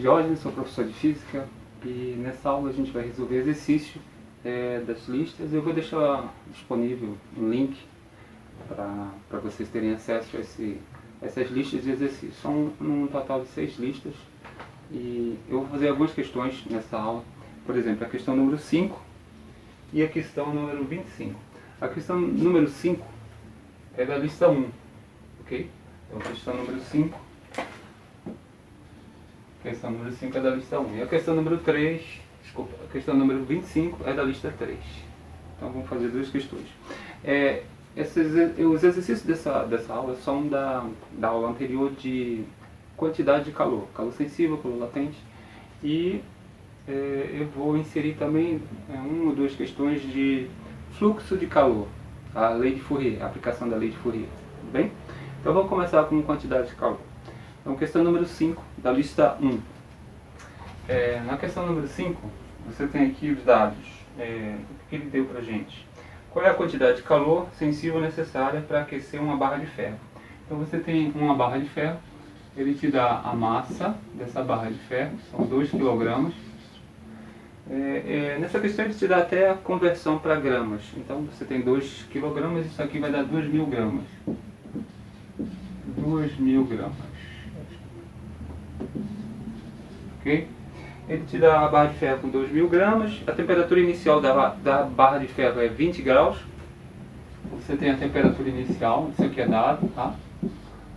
Diógenes, sou professor de Física e nessa aula a gente vai resolver exercício das listas. Eu vou deixar disponível um link para vocês terem acesso a essas listas de exercícios. São um total de 6 listas e eu vou fazer algumas questões nessa aula. Por exemplo, a questão número 5 e a questão número 25. A questão número 5 é da lista 1, ok? Então, a questão número 5. A questão número 5 é da lista 1. E a questão número 3, desculpa, a questão número 25 é da lista 3. Então vamos fazer duas questões. Os exercícios dessa aula são da aula anterior de quantidade de calor, calor sensível, calor latente. E eu vou inserir também uma ou duas questões de fluxo de calor, a lei de Fourier, a aplicação da lei de Fourier. Tudo bem? Então vamos começar com quantidade de calor. Então, questão número 5, da lista 1. Na questão número 5, você tem aqui os dados. O que ele deu para a gente? Qual é a quantidade de calor sensível necessária para aquecer uma barra de ferro? Então, você tem uma barra de ferro, ele te dá a massa dessa barra de ferro, são 2 kg. Nessa questão ele te dá até a conversão para gramas. Então, você tem 2 kg, isso aqui vai dar 2.000 gramas. 2.000 gramas. Ok? Ele te dá a barra de ferro com 2.000 gramas. A temperatura inicial da barra de ferro é 20 graus. Você tem a temperatura inicial, isso aqui é dado, tá?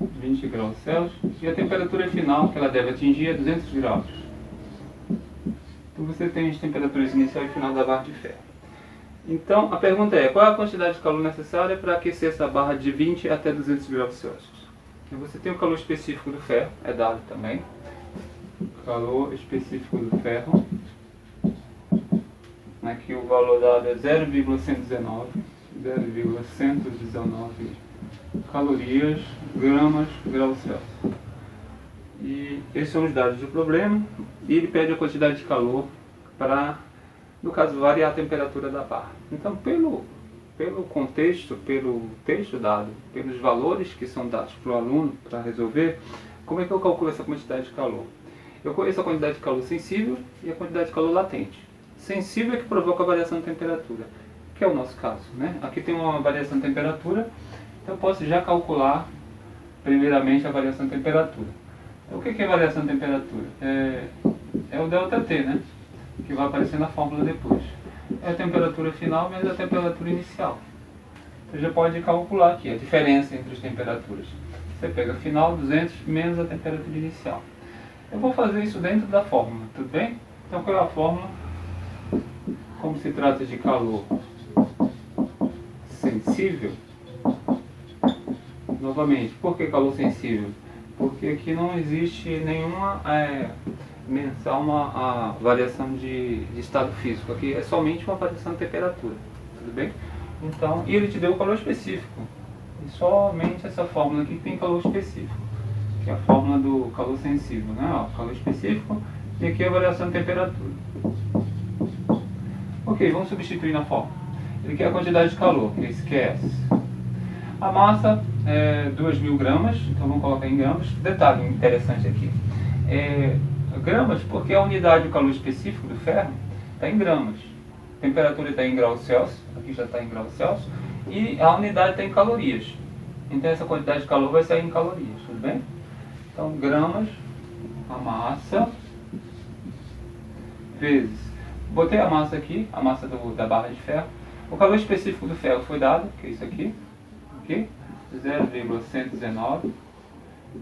20 graus Celsius. E a temperatura final que ela deve atingir é 200 graus. Então você tem as temperaturas inicial e final da barra de ferro. Então a pergunta é, qual é a quantidade de calor necessária para aquecer essa barra de 20 até 200 graus Celsius? E você tem o calor específico do ferro, é dado também. Calor específico do ferro. Aqui o valor dado é 0,119 calorias, gramas, graus Celsius. E esses são os dados do problema. E ele pede a quantidade de calor para, no caso, variar a temperatura da barra. Então, pelo contexto, pelo texto dado, pelos valores que são dados para o aluno para resolver, como é que eu calculo essa quantidade de calor? Eu conheço a quantidade de calor sensível e a quantidade de calor latente. Sensível é que provoca a variação de temperatura, que é o nosso caso, né? Aqui tem uma variação de temperatura, então eu posso já calcular primeiramente a variação de temperatura. Então, o que é variação de temperatura? É o ΔT, né? Que vai aparecer na fórmula depois. É a temperatura final menos a temperatura inicial. Você já pode calcular aqui a diferença entre as temperaturas. Você pega a final 200 menos a temperatura inicial. Eu vou fazer isso dentro da fórmula, tudo bem? Então qual é a fórmula? Como se trata de calor sensível, novamente, por que calor sensível? Porque aqui não existe nenhuma menção a variação de estado físico, aqui é somente uma variação de temperatura, tudo bem? Então, e ele te deu o calor específico, e somente essa fórmula aqui tem calor específico, que é a fórmula do calor sensível, né? Ó, calor específico, e aqui a variação de temperatura. Ok, vamos substituir na fórmula. Ele quer a quantidade de calor, que esquece. A massa é 2.000 gramas, então vamos colocar em gramas. Detalhe interessante aqui. Gramas porque a unidade do calor específico do ferro está em gramas. A temperatura está em graus Celsius, aqui já está em graus Celsius, e a unidade está em calorias. Então essa quantidade de calor vai sair em calorias, tudo bem? Então gramas, a massa, vezes. Botei a massa aqui, a massa da barra de ferro. O calor específico do ferro foi dado, que é isso aqui, 0,119,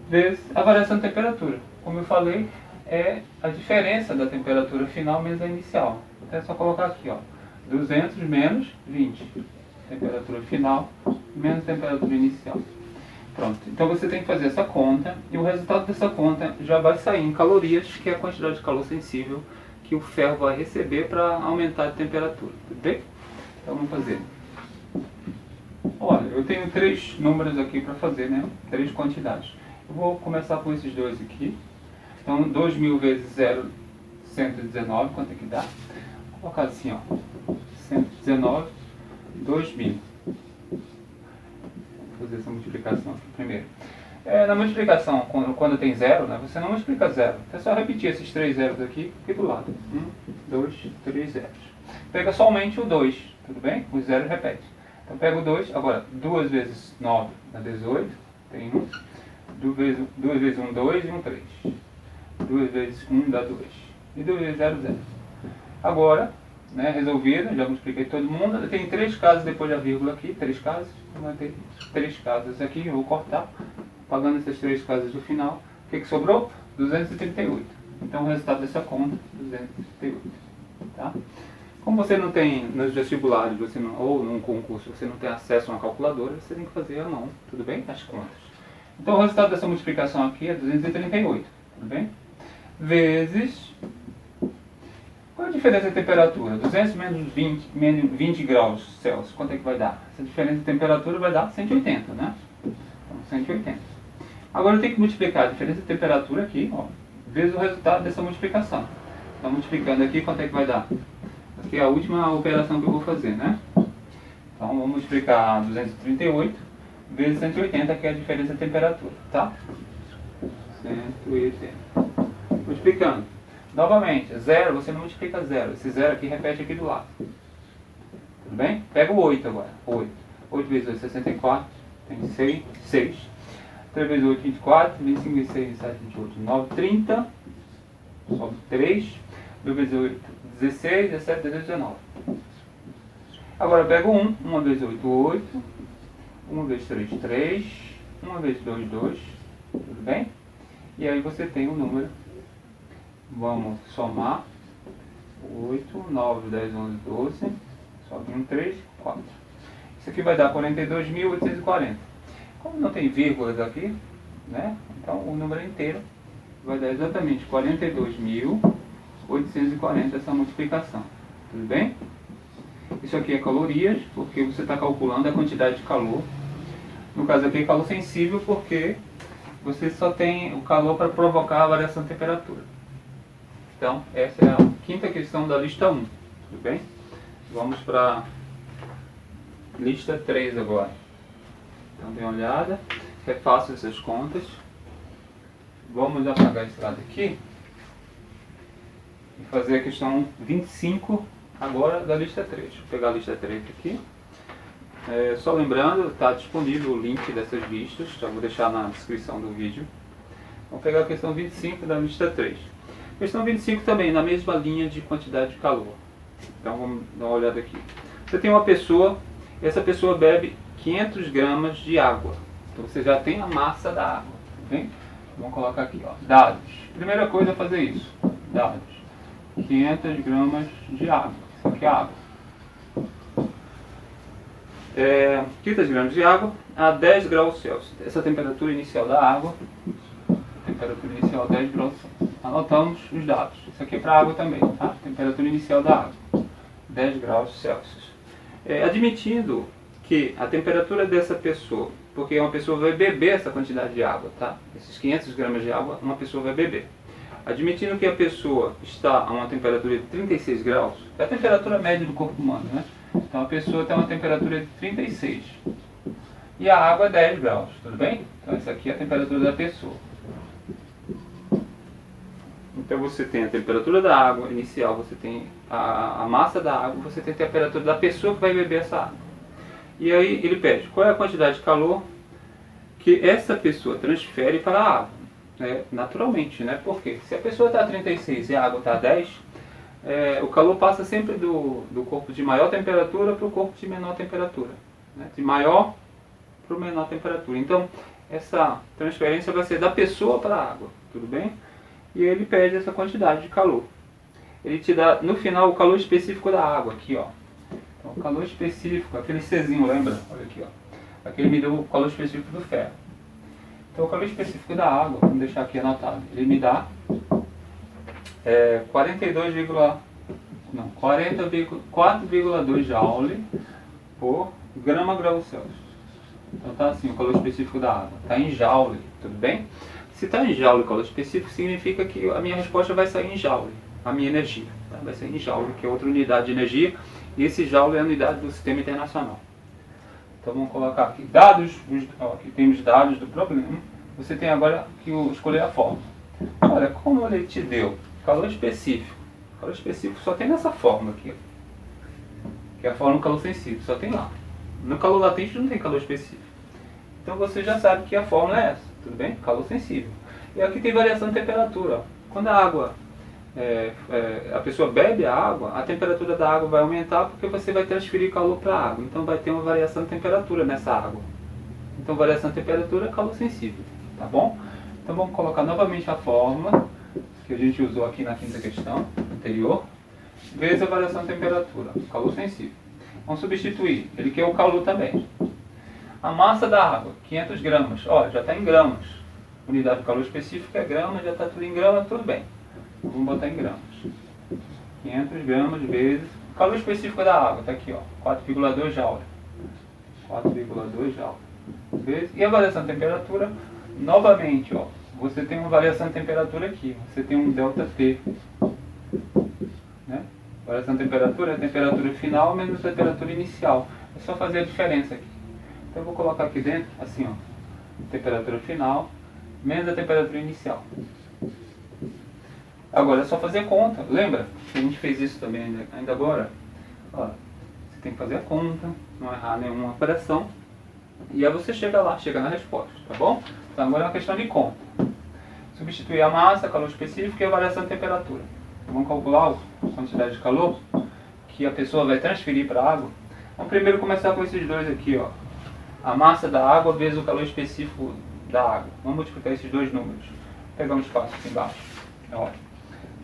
vezes a variação de temperatura. Como eu falei, é a diferença da temperatura final menos a inicial. Então é só colocar aqui, ó, 200 menos 20. Temperatura final menos temperatura inicial. Pronto, então você tem que fazer essa conta e o resultado dessa conta já vai sair em calorias, que é a quantidade de calor sensível que o ferro vai receber para aumentar a temperatura, tudo bem? Então vamos fazer. Olha, eu tenho 3 números aqui para fazer, né? 3 quantidades. Eu vou começar com esses dois aqui. Então 2.000 vezes 0,119, quanto é que dá? Vou colocar assim, ó, 119, 2.000. Vou fazer essa multiplicação aqui primeiro. Na multiplicação, quando tem zero, né, você não multiplica zero. É só repetir esses 3 zeros aqui do lado. 1, 2, 3 zeros. Pega somente o 2, tudo bem? Os zeros repete. Então pega o 2, agora 2 vezes 9 dá 18, tem 1. 2 vezes 1, 2 e 1, 3. 2 vezes 1 dá 2. E 2 vezes 0, 0. Agora, né, resolvido, já multipliquei todo mundo. Tem 3 casas depois da vírgula aqui, 3 casas. Vai ter 3 casas aqui, eu vou cortar. Pagando essas 3 casas do final, o que sobrou? 238. Então o resultado dessa conta, 238. Tá? Como você não tem nos vestibulares, ou num concurso, você não tem acesso a uma calculadora, você tem que fazer à mão, tudo bem? As contas. Então o resultado dessa multiplicação aqui é 238, tudo bem? Vezes... Qual é a diferença de temperatura? 200 menos 20 graus Celsius, quanto é que vai dar? Essa diferença de temperatura vai dar 180, né? Então 180. Agora eu tenho que multiplicar a diferença de temperatura aqui, ó, vezes o resultado dessa multiplicação. Então multiplicando aqui, quanto é que vai dar? Aqui é a última operação que eu vou fazer, né? Então vamos multiplicar 238 vezes 180, que é a diferença de temperatura, tá? 180. Multiplicando. Novamente, zero, você não multiplica zero. Esse zero aqui repete aqui do lado. Tudo bem? Pega o 8 agora. 8. 8 vezes 8, 64. Tem 6. 3 vezes 8, 24. 25 vezes 6, 27, 28, 9, 30. Sobe 3. 2 vezes 8, 16. 17, 18, 19. Agora eu pego 1. 1 vezes 8, 8. 1 vezes 3, 3. 1 vezes 2, 2. Tudo bem? E aí você tem o número. Vamos somar. 8, 9, 10, 11, 12. Sobe 1, 3, 4. Isso aqui vai dar 42.840. Como não tem vírgulas aqui, né? Então o número inteiro vai dar exatamente 42.840 essa multiplicação. Tudo bem? Isso aqui é calorias, porque você está calculando a quantidade de calor. No caso aqui é calor sensível, porque você só tem o calor para provocar a variação de temperatura. Então, essa é a quinta questão da lista 1. Tudo bem? Vamos para a lista 3 agora. Então, dê uma olhada. É fácil essas contas. Vamos apagar esse lado aqui. E fazer a questão 25 agora da lista 3. Vou pegar a lista 3 aqui. Só lembrando, está disponível o link dessas listas. Já vou deixar na descrição do vídeo. Vamos pegar a questão 25 da lista 3. Questão 25 também, na mesma linha de quantidade de calor. Então vamos dar uma olhada aqui. Você tem uma pessoa, essa pessoa bebe 500 gramas de água. Então você já tem a massa da água. Tá bem? Vamos colocar aqui, ó, dados. Primeira coisa é fazer isso. Dados. 500 gramas de água. Isso aqui é água. 500 gramas de água a 10 graus Celsius. Essa temperatura inicial da água. Temperatura inicial 10 graus Celsius. Anotamos os dados. Isso aqui é para água também, tá? Temperatura inicial da água, 10 graus Celsius. Admitindo que a temperatura dessa pessoa, porque uma pessoa vai beber essa quantidade de água, tá? Esses 500 gramas de água, uma pessoa vai beber. Admitindo que a pessoa está a uma temperatura de 36 graus, é a temperatura média do corpo humano, né? Então a pessoa tem uma temperatura de 36. E a água é 10 graus, tudo bem? Então essa aqui é a temperatura da pessoa. Então você tem a temperatura da água inicial, você tem a massa da água, você tem a temperatura da pessoa que vai beber essa água. E aí ele pede qual é a quantidade de calor que essa pessoa transfere para a água. Naturalmente, né? Porque se a pessoa está a 36 e a água está a 10, o calor passa sempre do corpo de maior temperatura para o corpo de menor temperatura. Né? De maior para menor temperatura. Então essa transferência vai ser da pessoa para a água, tudo bem? E ele pede essa quantidade de calor. Ele te dá, no final, o calor específico da água, aqui, ó. Então, o calor específico, aquele Czinho, lembra? Olha aqui, ó. Aqui ele me deu o calor específico do ferro. Então, o calor específico da água, vamos deixar aqui anotado, ele me dá 4,2 joule por grama-grau Celsius. Então, tá assim, o calor específico da água. Está em joule, tudo bem? Se está em joule calor específico, significa que a minha resposta vai sair em joule, a minha energia. Tá? Vai sair em joule, que é outra unidade de energia, e esse joule é a unidade do sistema internacional. Então vamos colocar aqui dados, aqui temos dados do problema. você tem agora que escolher a fórmula. Olha, como ele te deu calor específico. Calor específico só tem nessa fórmula aqui, que é a fórmula do calor sensível, só tem lá. No calor latente não tem calor específico. Então você já sabe que a fórmula é essa, tudo bem? Calor sensível. E aqui tem variação de temperatura. Ó. Quando a água, a pessoa bebe a água, a temperatura da água vai aumentar porque você vai transferir calor para a água. Então vai ter uma variação de temperatura nessa água. Então variação de temperatura é calor sensível, tá bom? Então vamos colocar novamente a fórmula que a gente usou aqui na quinta questão anterior, vezes a variação de temperatura, calor sensível. Vamos substituir, ele quer o calor também. A massa da água, 500 gramas, ó, já está em gramas. Unidade de calor específica é gramas, já está tudo em gramas, tudo bem. Vamos botar em gramas. 500 gramas vezes, o calor específico da água, está aqui, ó, 4,2 joule. 4,2 joule. Vezes, e a variação de temperatura, novamente, ó, você tem uma variação de temperatura aqui, você tem um ΔT. Né? Variação de temperatura é a temperatura final menos a temperatura inicial. É só fazer a diferença aqui. Então eu vou colocar aqui dentro, assim, ó, temperatura final menos a temperatura inicial. Agora é só fazer conta. Lembra que a gente fez isso também ainda agora? Ó, você tem que fazer a conta, não errar nenhuma operação. E aí você chega lá, chega na resposta, tá bom? Então agora é uma questão de conta. Substituir a massa, calor específico e a variação de temperatura. Vamos calcular a quantidade de calor que a pessoa vai transferir para a água. Vamos primeiro começar com esses dois aqui, ó. A massa da água vezes o calor específico da água. Vamos multiplicar esses dois números. Vou pegar um espaço aqui embaixo. Ó,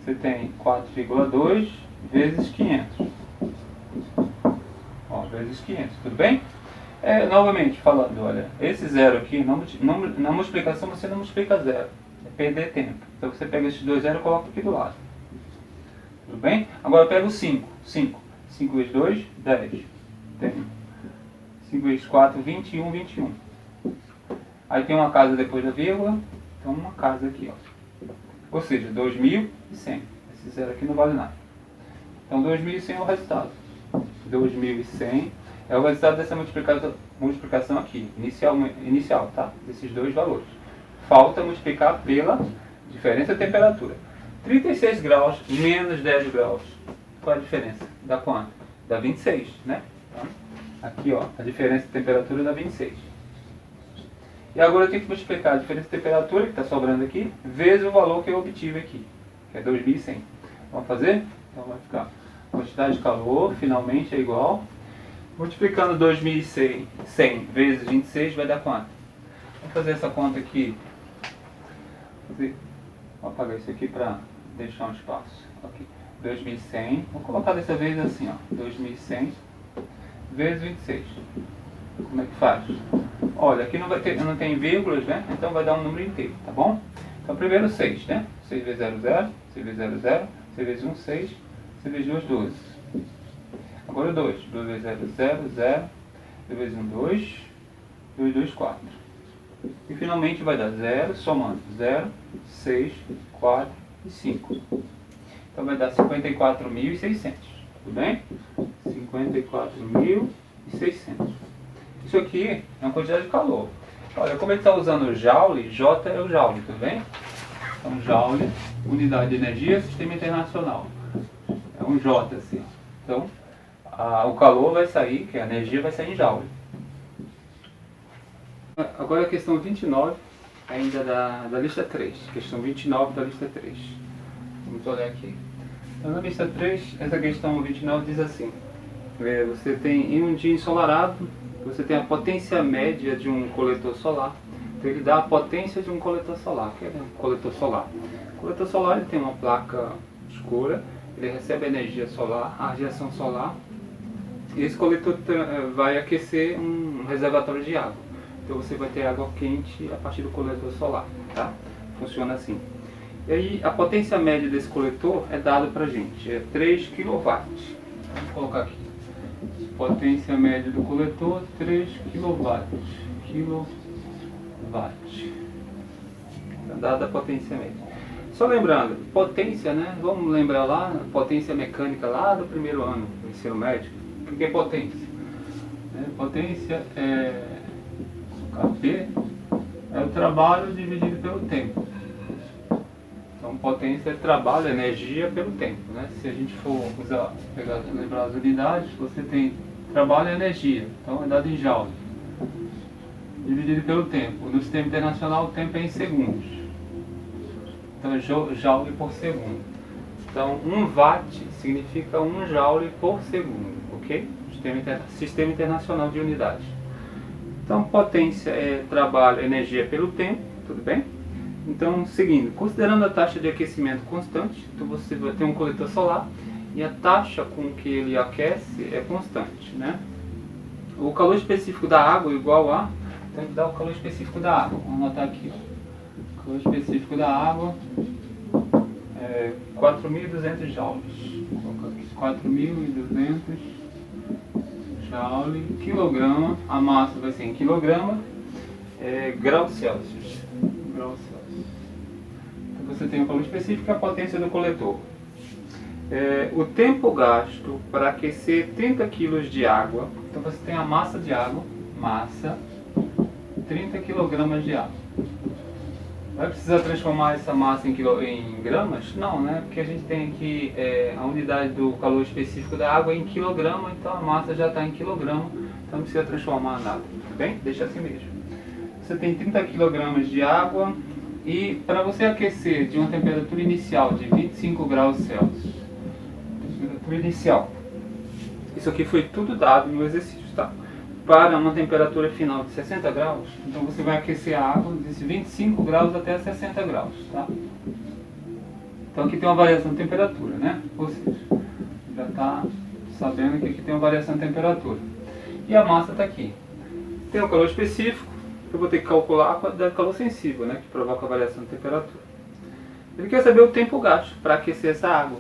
você tem 4,2 vezes 500. Ó, vezes 500, tudo bem? Novamente falando, olha, esse zero aqui, na multiplicação você não multiplica zero. É perder tempo. Então você pega esses dois zeros e coloca aqui do lado. Tudo bem? Agora eu pego 5. 5 vezes 2, 10. Tem 5 vezes 4, 21, 21. Aí tem uma casa depois da vírgula. Então uma casa aqui, ó. Ou seja, 2.100. Esse zero aqui não vale nada. Então 2.100 é o resultado. 2.100 é o resultado dessa multiplicação aqui. Inicial, tá? Desses dois valores. Falta multiplicar pela diferença de temperatura. 36 graus menos 10 graus. Qual é a diferença? Dá quanto? Dá 26, né? Então, aqui, ó, a diferença de temperatura dá 26. E agora eu tenho que multiplicar a diferença de temperatura, que está sobrando aqui, vezes o valor que eu obtive aqui, que é 2.100. Vamos fazer? Então vai ficar a quantidade de calor, finalmente é igual. Multiplicando 2.100 vezes 26 vai dar quanto? Vamos fazer essa conta aqui. Vou apagar isso aqui para deixar um espaço. Okay. 2.100. Vou colocar dessa vez assim, ó. 2.100 vezes 26. Como é que faz? Olha, aqui não tem vírgulas, né? Então vai dar um número inteiro, tá bom? Então primeiro 6, né? 6 vezes 0, 0. 6 vezes 0, 0. 6 vezes 1, 6. 6 vezes 2, 12. Agora o 2. 2 vezes 0, 0, 0. 2 vezes 1, 2. 2, 2, 4. E finalmente vai dar 0, somando 0, 6, 4 e 5. Então vai dar 54.600. Tudo bem? 54.600. Isso aqui é uma quantidade de calor. Olha, como ele está usando joule, J é o joule, tudo bem? Então joule, unidade de energia, sistema internacional. É um J assim. Então o calor vai sair, que a energia vai sair em joule. Agora a questão 29, ainda da lista 3. Questão 29 da lista 3. Vamos olhar aqui. Então, na lista 3, essa questão 29 diz assim. Você tem, em um dia ensolarado, você tem a potência média de um coletor solar. Então ele dá a potência de um coletor solar. O que é um coletor solar? O coletor solar ele tem uma placa escura, ele recebe a energia solar, a radiação solar, e esse coletor vai aquecer um reservatório de água. Então você vai ter água quente a partir do coletor solar, tá? Funciona assim. E aí a potência média desse coletor é dada pra gente, é 3 kW. Vamos colocar aqui. Potência média do coletor, 3 kW. Tá dada a potência média. Só lembrando, potência, né? Vamos lembrar lá, potência mecânica lá do primeiro ano do ensino médio. O que é potência? Potência é P é o trabalho dividido pelo tempo. Então potência é trabalho, energia pelo tempo, né? Se a gente for lembrar as unidades, você tem trabalho e energia, então é dado em joule, dividido pelo tempo. No sistema internacional o tempo é em segundos, então é joule por segundo. Então 1 watt significa 1 joule por segundo, ok? Sistema internacional de unidades. Então potência é trabalho, energia pelo tempo, tudo bem? Então, seguindo, considerando a taxa de aquecimento constante, então você vai ter um coletor solar e a taxa com que ele aquece é constante, né? O calor específico da água é igual a, então ele dá o calor específico da água, vamos anotar aqui, ó. O calor específico da água é 4.200 joules, vou colocar aqui, 4.200 joules, quilograma, a massa vai ser em quilograma, graus Celsius. Então você tem o calor específico e a potência do coletor. O tempo gasto para aquecer 30 kg de água, então você tem a massa de água, 30 kg de água. Vai precisar transformar essa massa em gramas? Não, né? Porque a gente tem aqui a unidade do calor específico da água em quilograma, então a massa já está em quilograma, então não precisa transformar nada, tudo bem? Deixa assim mesmo. Você tem 30 kg de água e para você aquecer de uma temperatura inicial de 25 graus Celsius, temperatura inicial, isso aqui foi tudo dado no exercício, tá? Para uma temperatura final de 60 graus, então você vai aquecer a água de 25 graus até 60 graus, tá? Então aqui tem uma variação de temperatura, né? Ou seja, já está sabendo que aqui tem uma variação de temperatura. E a massa está aqui. Tem o calor específico, eu vou ter que calcular a quantidade de calor sensível, né, que provoca a variação de temperatura. Ele quer saber o tempo gasto para aquecer essa água.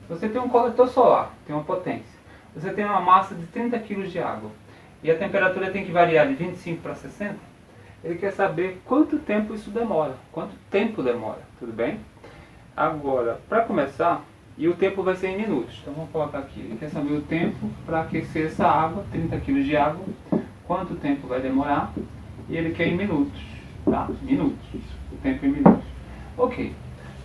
Você tem um coletor solar, tem uma potência. Você tem uma massa de 30 kg de água e a temperatura tem que variar de 25 para 60. Ele quer saber quanto tempo isso demora, quanto tempo demora, tudo bem? Agora, para começar, e o tempo vai ser em minutos, então vamos colocar aqui. Ele quer saber o tempo para aquecer essa água, 30 kg de água, quanto tempo vai demorar. E ele quer em minutos, tá? Minutos, o tempo em minutos. Ok,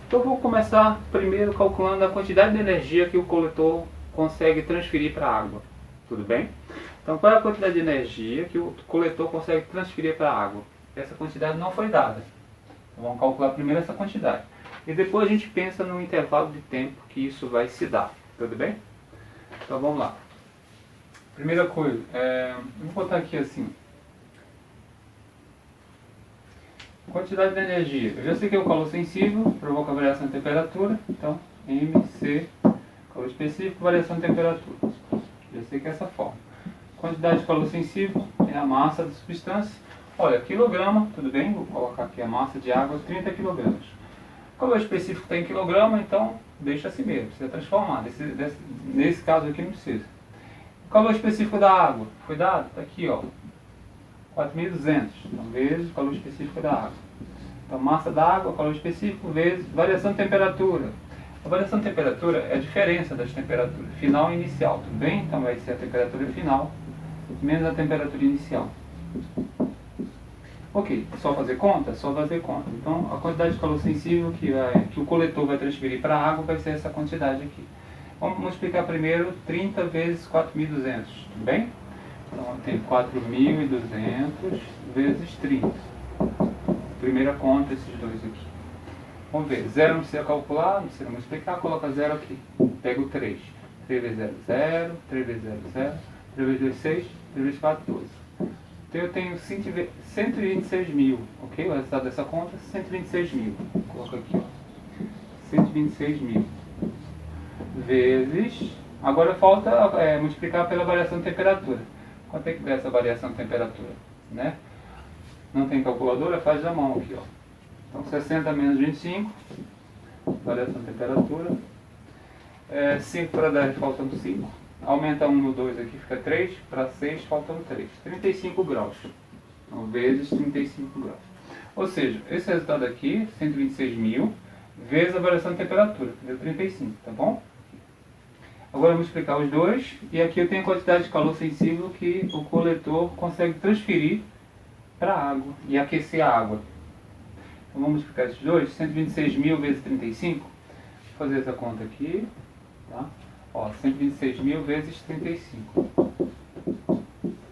então eu vou começar primeiro calculando a quantidade de energia que o coletor consegue transferir para a água, tudo bem? Então qual é a quantidade de energia que o coletor consegue transferir para a água? Essa quantidade não foi dada, então vamos calcular primeiro essa quantidade. E depois a gente pensa no intervalo de tempo que isso vai se dar, tudo bem? Então vamos lá. Primeira coisa, eu vou botar aqui assim, quantidade de energia. Eu já sei que é o calor sensível, provoca variação de temperatura, então MC, calor específico, variação de temperatura. Já sei que é essa forma. Quantidade de calor sensível é a massa da substância. Olha, quilograma, tudo bem? Vou colocar aqui a massa de água, 30 kg. O calor específico está em quilograma, então deixa assim mesmo, precisa transformar. Nesse caso aqui não precisa. O calor específico da água, foi dado? Está aqui, ó. 4.200, então, vezes o calor específico da água. Então, massa da água, calor específico, vezes variação de temperatura. A variação de temperatura é a diferença das temperaturas, final e inicial, tudo bem? Então, vai ser a temperatura final menos a temperatura inicial. Ok, só fazer conta? Só fazer conta. Então, a quantidade de calor sensível que o coletor vai transferir para a água vai ser essa quantidade aqui. Vamos multiplicar primeiro 30 vezes 4.200, tudo bem? Então, eu tenho 4.200 vezes 30. Primeira conta, esses dois aqui. Vamos ver, 0 não precisa calcular, não precisa multiplicar, coloca 0 aqui. Pego 3. 3 vezes 0, 0. 3 vezes 0, 0. 3 vezes 2, 6. 3 vezes 4, 12. Então eu tenho 126 mil, ok? O resultado dessa conta é 126 mil. Coloca aqui, ó. 126 mil. Vezes... Agora falta multiplicar pela variação de temperatura. Quanto é que dá essa variação de temperatura? Né? Não tem calculadora? Faz à mão aqui, ó. Então 60 menos 25, variação de temperatura. 5 para 10 faltam 5. Aumenta 1 no 2 aqui, fica 3. Para 6 faltam 3. 35 graus. Então, vezes 35 graus. Ou seja, esse resultado aqui, 126 mil, vezes a variação de temperatura, que deu 35, tá bom? Agora eu vou explicar os dois, e aqui eu tenho a quantidade de calor sensível que o coletor consegue transferir para a água e aquecer a água. vamos multiplicar esses dois, 126.000 vezes 35. Vou fazer essa conta aqui, tá? Ó, 126.000 vezes 35. Vou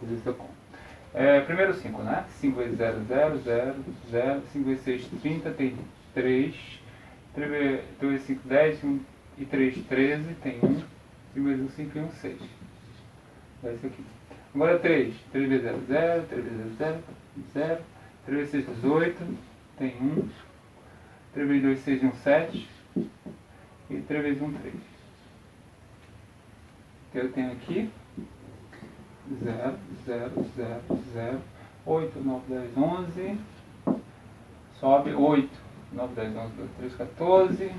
fazer essa conta. Primeiro 5, né? 5 vezes 0, 0, 0, 0. 5 vezes 6, 30, tem 3. 3 vezes 5, 10. 1 e 3, 13, tem 1. 5 vezes 1, 5 e 1, 6. É isso aqui. Agora 3. 3 vezes 0, 0. 3 vezes 0, 0. 3 vezes 6, 18. Tem 1. 3 vezes 2, 6 e 1, 7. E 3 vezes 1, 3. Então eu tenho aqui 0, 0, 0, 0. 8, 9, 10, 11. Sobe 8. 9, 10, 11, 12, 13, 14.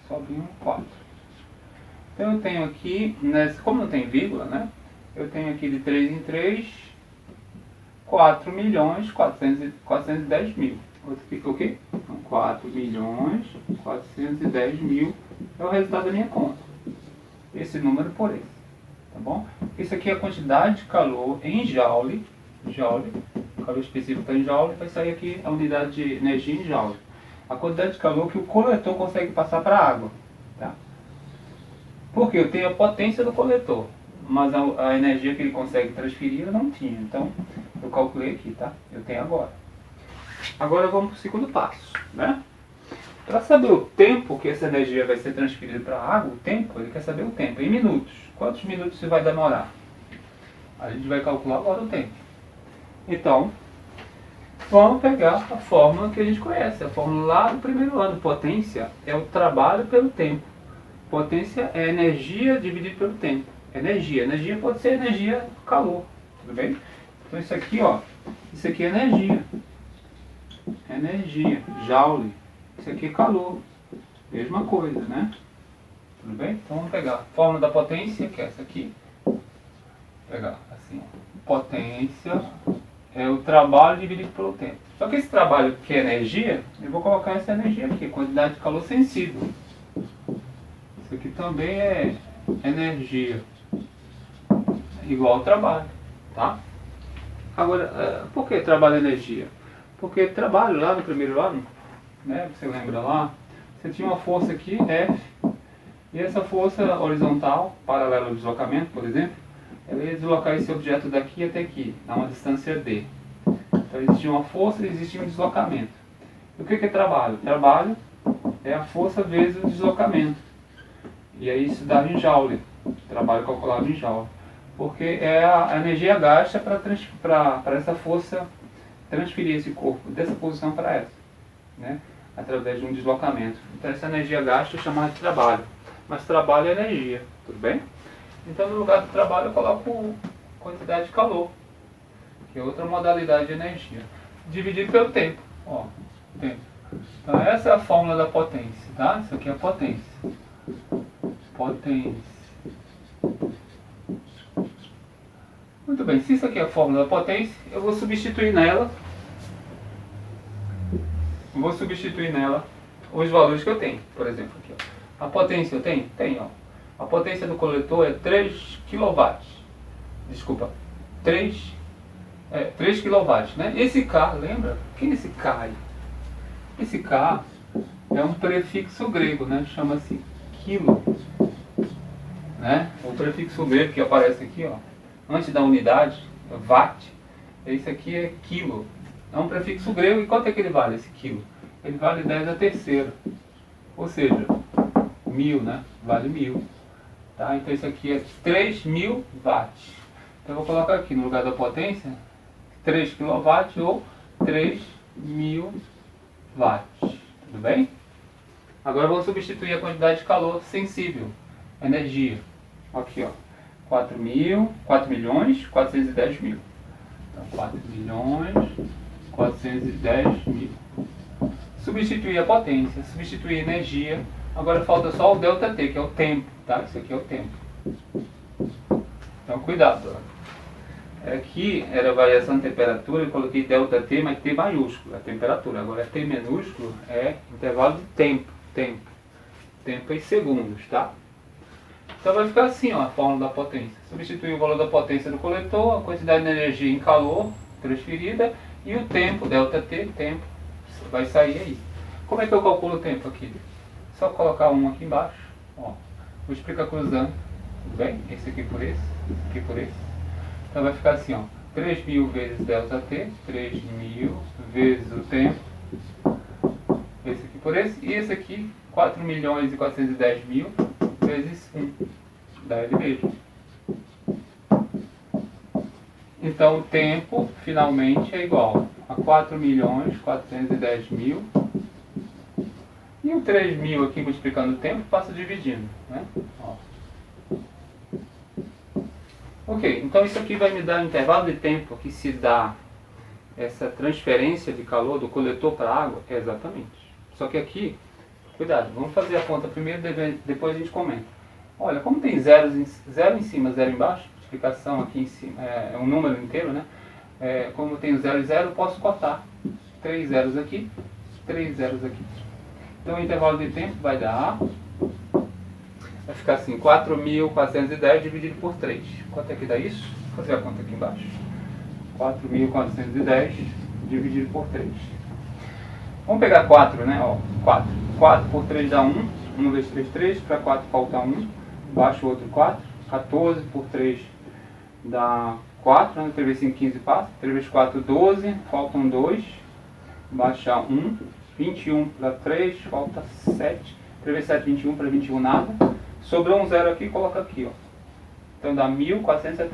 Sobe 1, 4. Então eu tenho aqui, como não tem vírgula, né? Eu tenho aqui de 3 em 3, 4.410.000. Outro fica o quê? Então, 4.410.000 é o resultado da minha conta. Esse número por esse, tá bom? Isso aqui é a quantidade de calor em joule. O calor específico está em joule, vai sair aqui a unidade de energia em joule. A quantidade de calor que o coletor consegue passar para a água, tá? Porque eu tenho a potência do coletor, mas a energia que ele consegue transferir eu não tinha. Então, eu calculei aqui, tá? Eu tenho agora. Agora vamos para o segundo passo, né? Para saber o tempo que essa energia vai ser transferida para a água, o tempo, ele quer saber o tempo, em minutos. Quantos minutos você vai demorar? A gente vai calcular agora o tempo. Então, vamos pegar a fórmula que a gente conhece, a fórmula lá do primeiro ano. Potência é o trabalho pelo tempo. Potência é energia dividido pelo tempo. Energia pode ser energia calor, tudo bem? Então isso aqui, ó, isso aqui é energia. Energia, joule. Isso aqui é calor. Mesma coisa, né? Tudo bem? Então vamos pegar a fórmula da potência, que é essa aqui. Vou pegar assim, ó. Potência é o trabalho dividido pelo tempo. Só que esse trabalho que é energia, eu vou colocar essa energia aqui, quantidade de calor sensível. Isso aqui também é energia, igual ao trabalho, tá? Agora, por que trabalho e energia? Porque trabalho lá no primeiro ano, né, você lembra lá, você tinha uma força aqui, F, e essa força horizontal, paralela ao deslocamento, por exemplo, ela ia deslocar esse objeto daqui até aqui, a uma distância D. Então existia uma força e existia um deslocamento. E o que é trabalho? Trabalho é a força vezes o deslocamento. E aí isso dá em joule, trabalho calculado em joule. Porque é a energia gasta para essa força transferir esse corpo dessa posição para essa, né? Através de um deslocamento. Então essa energia gasta é chamada de trabalho. Mas trabalho é energia, tudo bem? Então no lugar do trabalho eu coloco quantidade de calor, que é outra modalidade de energia. Dividido pelo tempo, ó, tempo. Então essa é a fórmula da potência, tá? Isso aqui é a potência. Potência. Muito bem, se isso aqui é a fórmula da potência, eu vou substituir nela os valores que eu tenho. Por exemplo, aqui, ó. A potência eu tenho? Tenho, ó. A potência do coletor é 3 kW. Desculpa, 3 kW, né? Esse K, lembra? Quem é esse K aí? Esse K é um prefixo grego, né? Chama-se quilo, né? O prefixo grego que aparece aqui, ó, antes da unidade, watt, esse aqui é quilo. É um prefixo grego. E quanto é que ele vale, esse quilo? Ele vale 10 a terceira. Ou seja, 1000, né? Vale 1000. Tá? Então isso aqui é 3.000 watts. Então eu vou colocar aqui no lugar da potência 3 kW ou 3.000 watts. Tudo bem? Agora vamos substituir a quantidade de calor sensível, energia. Aqui, ó, 4.410.000. Então 4.410.000. Substituir a potência, substituir a energia. Agora falta só o ΔT, que é o tempo, tá? Isso aqui é o tempo. Então cuidado. Aqui era a variação de temperatura, eu coloquei ΔT, mas T maiúsculo, a temperatura. Agora T minúsculo é intervalo de tempo. Tempo em segundos, tá? Então vai ficar assim, ó, a fórmula da potência. Substituir o valor da potência do coletor, a quantidade de energia em calor transferida e o tempo, ΔT, tempo, vai sair aí. Como é que eu calculo o tempo aqui? Só colocar um aqui embaixo. Ó, vou explicar cruzando. Tudo bem? Esse aqui por esse aqui por esse. Então vai ficar assim, ó. 3.000 vezes ΔT, 3.000 vezes o tempo. Esse aqui por esse. E esse aqui, 4.410.000 vezes 1. Dá ele mesmo. Então o tempo, finalmente, é igual a 4.410.000. E o 3.000 aqui, multiplicando o tempo, passa dividindo, né? Ó. Ok, então isso aqui vai me dar o intervalo de tempo que se dá essa transferência de calor do coletor para a água. Exatamente. Só que aqui, cuidado, vamos fazer a conta primeiro, depois a gente comenta. Olha, como tem zero em cima, zero embaixo, multiplicação aqui em cima, é um número inteiro, né? Como tem 0 e 0, eu posso cortar 3 zeros aqui, 3 zeros aqui. Então o intervalo de tempo vai dar, vai ficar assim, 4.410 dividido por 3. Quanto é que dá isso? Vou fazer a conta aqui embaixo. 4.410 dividido por 3. Vamos pegar 4, né? Ó, 4. 4 por 3 dá 1. 1 vezes 3, 3. Para 4 falta 1. Baixo o outro 4. 14 por 3 dá 4. 3 vezes 5, 15 passa. 3 vezes 4, 12. Faltam 2. Baixar 1. 21 para 3. Falta 7. 3 vezes 7, 21. Para 21 nada. Sobrou um 0 aqui, coloca aqui, ó. Então dá 1.470.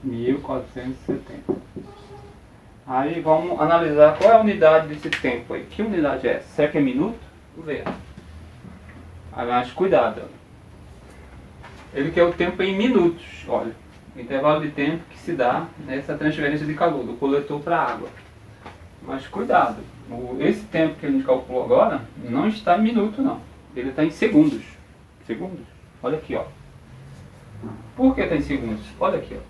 1.470. Aí vamos analisar qual é a unidade desse tempo aí. Que unidade é essa? Será que é minuto? Vamos ver. Mas cuidado. Ele quer o tempo em minutos. Olha, o intervalo de tempo que se dá nessa transferência de calor do coletor para a água. Mas cuidado. Esse tempo que a gente calculou agora não está em minuto, não. Ele está em segundos. Segundos? Olha aqui, ó. Por que está em segundos? Olha aqui, ó.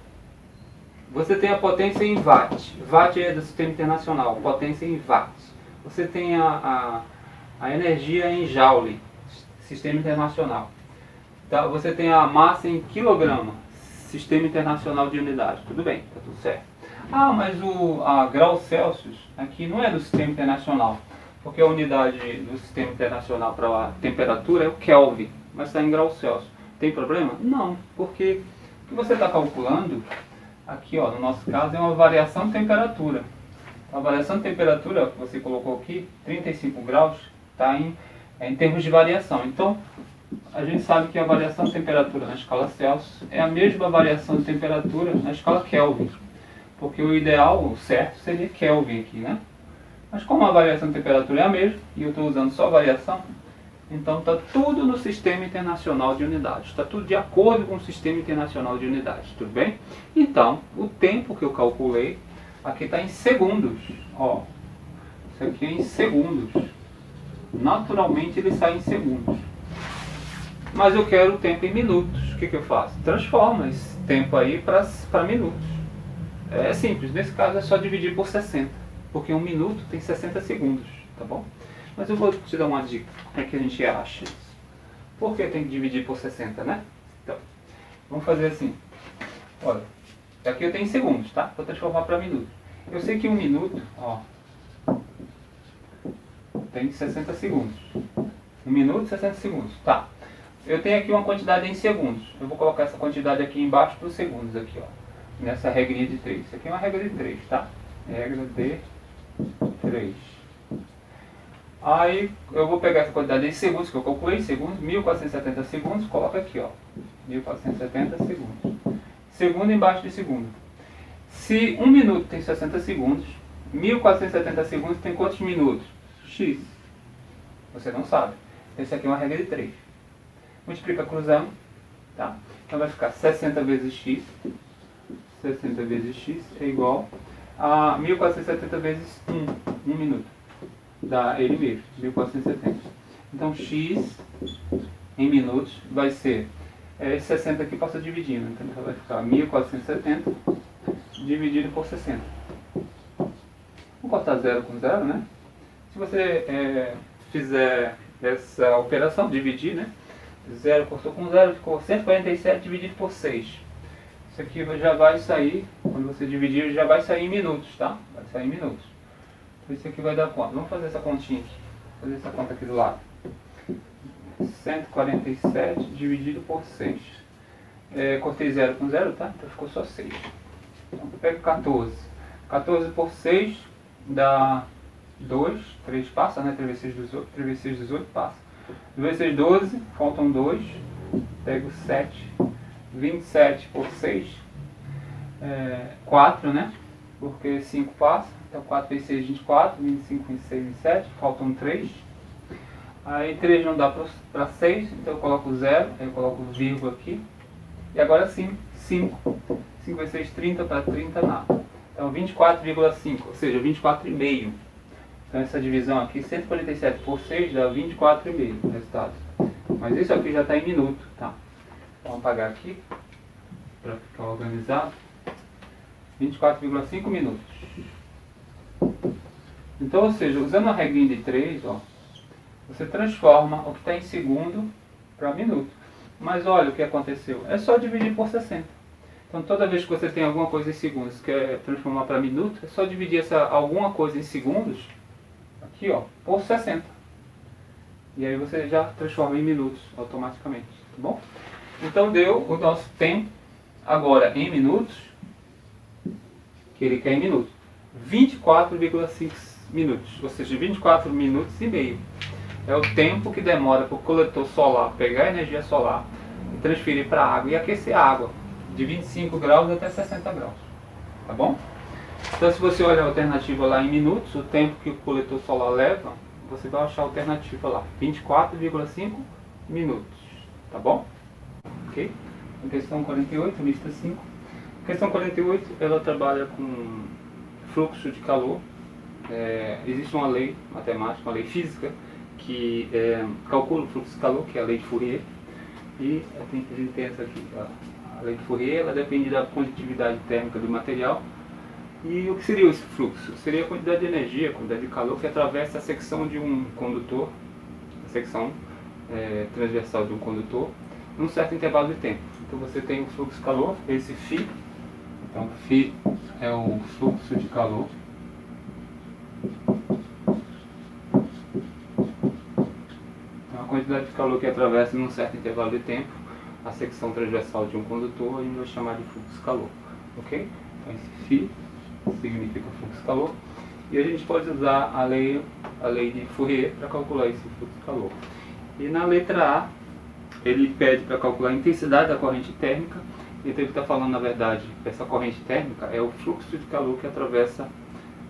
Você tem a potência em watt. Watt é do sistema internacional. Potência em watts. Você tem a energia em joule. Sistema internacional. Tá? Você tem a massa em quilograma. Sistema internacional de unidade. Tudo bem, está tudo certo. Ah, mas a graus Celsius aqui não é do sistema internacional. Porque a unidade do sistema internacional para a temperatura é o Kelvin. Mas está em graus Celsius. Tem problema? Não, porque o que você está calculando aqui, ó, no nosso caso, é uma variação de temperatura. A variação de temperatura que você colocou aqui, 35 graus, está em termos de variação. Então, a gente sabe que a variação de temperatura na escala Celsius é a mesma variação de temperatura na escala Kelvin. Porque o ideal, o certo, seria Kelvin aqui, né? Mas como a variação de temperatura é a mesma, e eu estou usando só variação, então está tudo no Sistema Internacional de Unidades. Está tudo de acordo com o Sistema Internacional de Unidades, tudo bem? Então, o tempo que eu calculei, aqui está em segundos. Ó, isso aqui é em segundos. Naturalmente ele sai em segundos. Mas eu quero o tempo em minutos. O que eu faço? Transforma esse tempo aí para minutos. É simples, nesse caso é só dividir por 60. Porque um minuto tem 60 segundos, tá bom? Mas eu vou te dar uma dica, como é que a gente acha isso. Por que tem que dividir por 60, né? Então, vamos fazer assim. Olha, aqui eu tenho segundos, tá? Vou transformar para minutos. Eu sei que um minuto, ó, tem 60 segundos. 1 minuto, 60 segundos, tá. Eu tenho aqui uma quantidade em segundos. Eu vou colocar essa quantidade aqui embaixo para os segundos, aqui, ó. Nessa regrinha de 3. Isso aqui é uma regra de 3, tá? Regra de 3. Aí eu vou pegar essa quantidade em segundos que eu calculei, segundos, 1470 segundos, coloca aqui, ó, 1470 segundos. Segundo embaixo de segundo. Se 1 minuto tem 60 segundos, 1470 segundos tem quantos minutos? X. Você não sabe. Esse aqui é uma regra de 3. Multiplica cruzando, tá? Então vai ficar 60 vezes x. 60 vezes x é igual a 1470 vezes 1 minuto. Dá ele mesmo, 1470. Então x em minutos vai ser 60 aqui passa dividindo, então vai ficar 1470 dividido por 60. Vou cortar 0 com 0, né? Se você fizer essa operação, dividir, né? 0 cortou com 0, ficou 147 dividido por 6. Isso aqui já vai sair, quando você dividir, já vai sair em minutos, tá? Vai sair em minutos. Isso aqui vai dar quanto? Vamos fazer essa continha aqui. Vou fazer essa conta aqui do lado. 147 dividido por 6. Cortei 0 com 0, tá? Então ficou só 6. Então eu pego 14. 14 por 6 dá 2. 3 passa, né? 3 vezes 6, 18. 3 vezes 6, 18 passa. 2 vezes 6, 12. Faltam 2. Pego 7. 27 por 6. 4, né? Porque 5 passa. Então 4 vezes 6, 24. 25 vezes 6, 27. Faltam 3. Aí 3 não dá para 6, então eu coloco 0, aí eu coloco vírgula aqui. E agora sim, 5. 5 vezes 6, 30, para 30 nada. Então 24,5, ou seja, 24,5. Então essa divisão aqui, 147 por 6 dá 24,5 o resultado. Mas isso aqui já está em minuto, tá? Vamos apagar aqui, para ficar organizado. 24,5 minutos. Então, ou seja, usando a regrinha de 3, ó, você transforma o que está em segundo para minuto. Mas olha o que aconteceu. É só dividir por 60. Então toda vez que você tem alguma coisa em segundos, quer transformar para minuto, é só dividir essa alguma coisa em segundos, aqui ó, por 60. E aí você já transforma em minutos automaticamente, tá bom? Então deu o nosso tempo, agora em minutos, que ele quer em minutos, 24,5 minutos, ou seja, 24 minutos e meio. É o tempo que demora para o coletor solar pegar a energia solar e transferir para a água e aquecer a água, de 25 graus até 60 graus. Tá bom? Então, se você olhar a alternativa lá em minutos, o tempo que o coletor solar leva, você vai achar a alternativa lá, 24,5 minutos. Tá bom? Ok? A questão 48, lista 5. A questão 48, ela trabalha com fluxo de calor. Existe uma lei matemática, uma lei física, que calcula o fluxo de calor, que é a lei de Fourier. E a gente tem essa aqui, a lei de Fourier, ela depende da condutividade térmica do material. E o que seria esse fluxo? Seria a quantidade de energia, a quantidade de calor que atravessa a secção de um condutor, a secção transversal de um condutor, num certo intervalo de tempo. Então você tem o fluxo de calor, esse φ. Então φ é o fluxo de calor. A quantidade de calor que atravessa num certo intervalo de tempo a secção transversal de um condutor, a gente vai chamar de fluxo de calor, ok? Então esse φ significa fluxo de calor e a gente pode usar a lei de Fourier para calcular esse fluxo de calor. E na letra A ele pede para calcular a intensidade da corrente térmica. Então ele está falando, na verdade, que essa corrente térmica é o fluxo de calor que atravessa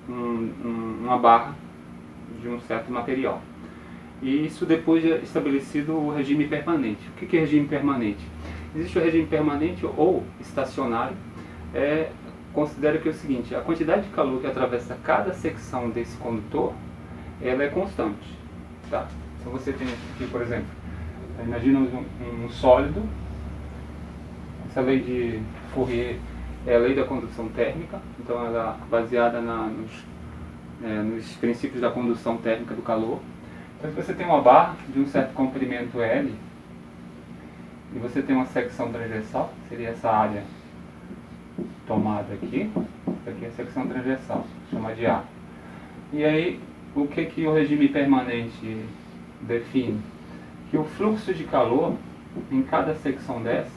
uma barra de um certo material. E isso depois é estabelecido o regime permanente. O que é regime permanente? Existe o regime permanente ou estacionário. Considera que é o seguinte, a quantidade de calor que atravessa cada secção desse condutor, ela é constante. Tá? Então você tem aqui, por exemplo, imagina um sólido. Essa lei de Fourier é a lei da condução térmica, então ela é baseada nos princípios da condução térmica do calor. Então, se você tem uma barra de um certo comprimento L e você tem uma secção transversal, seria essa área tomada aqui, essa aqui é a secção transversal, chama de A. E aí, o que o regime permanente define? Que o fluxo de calor em cada secção dessa,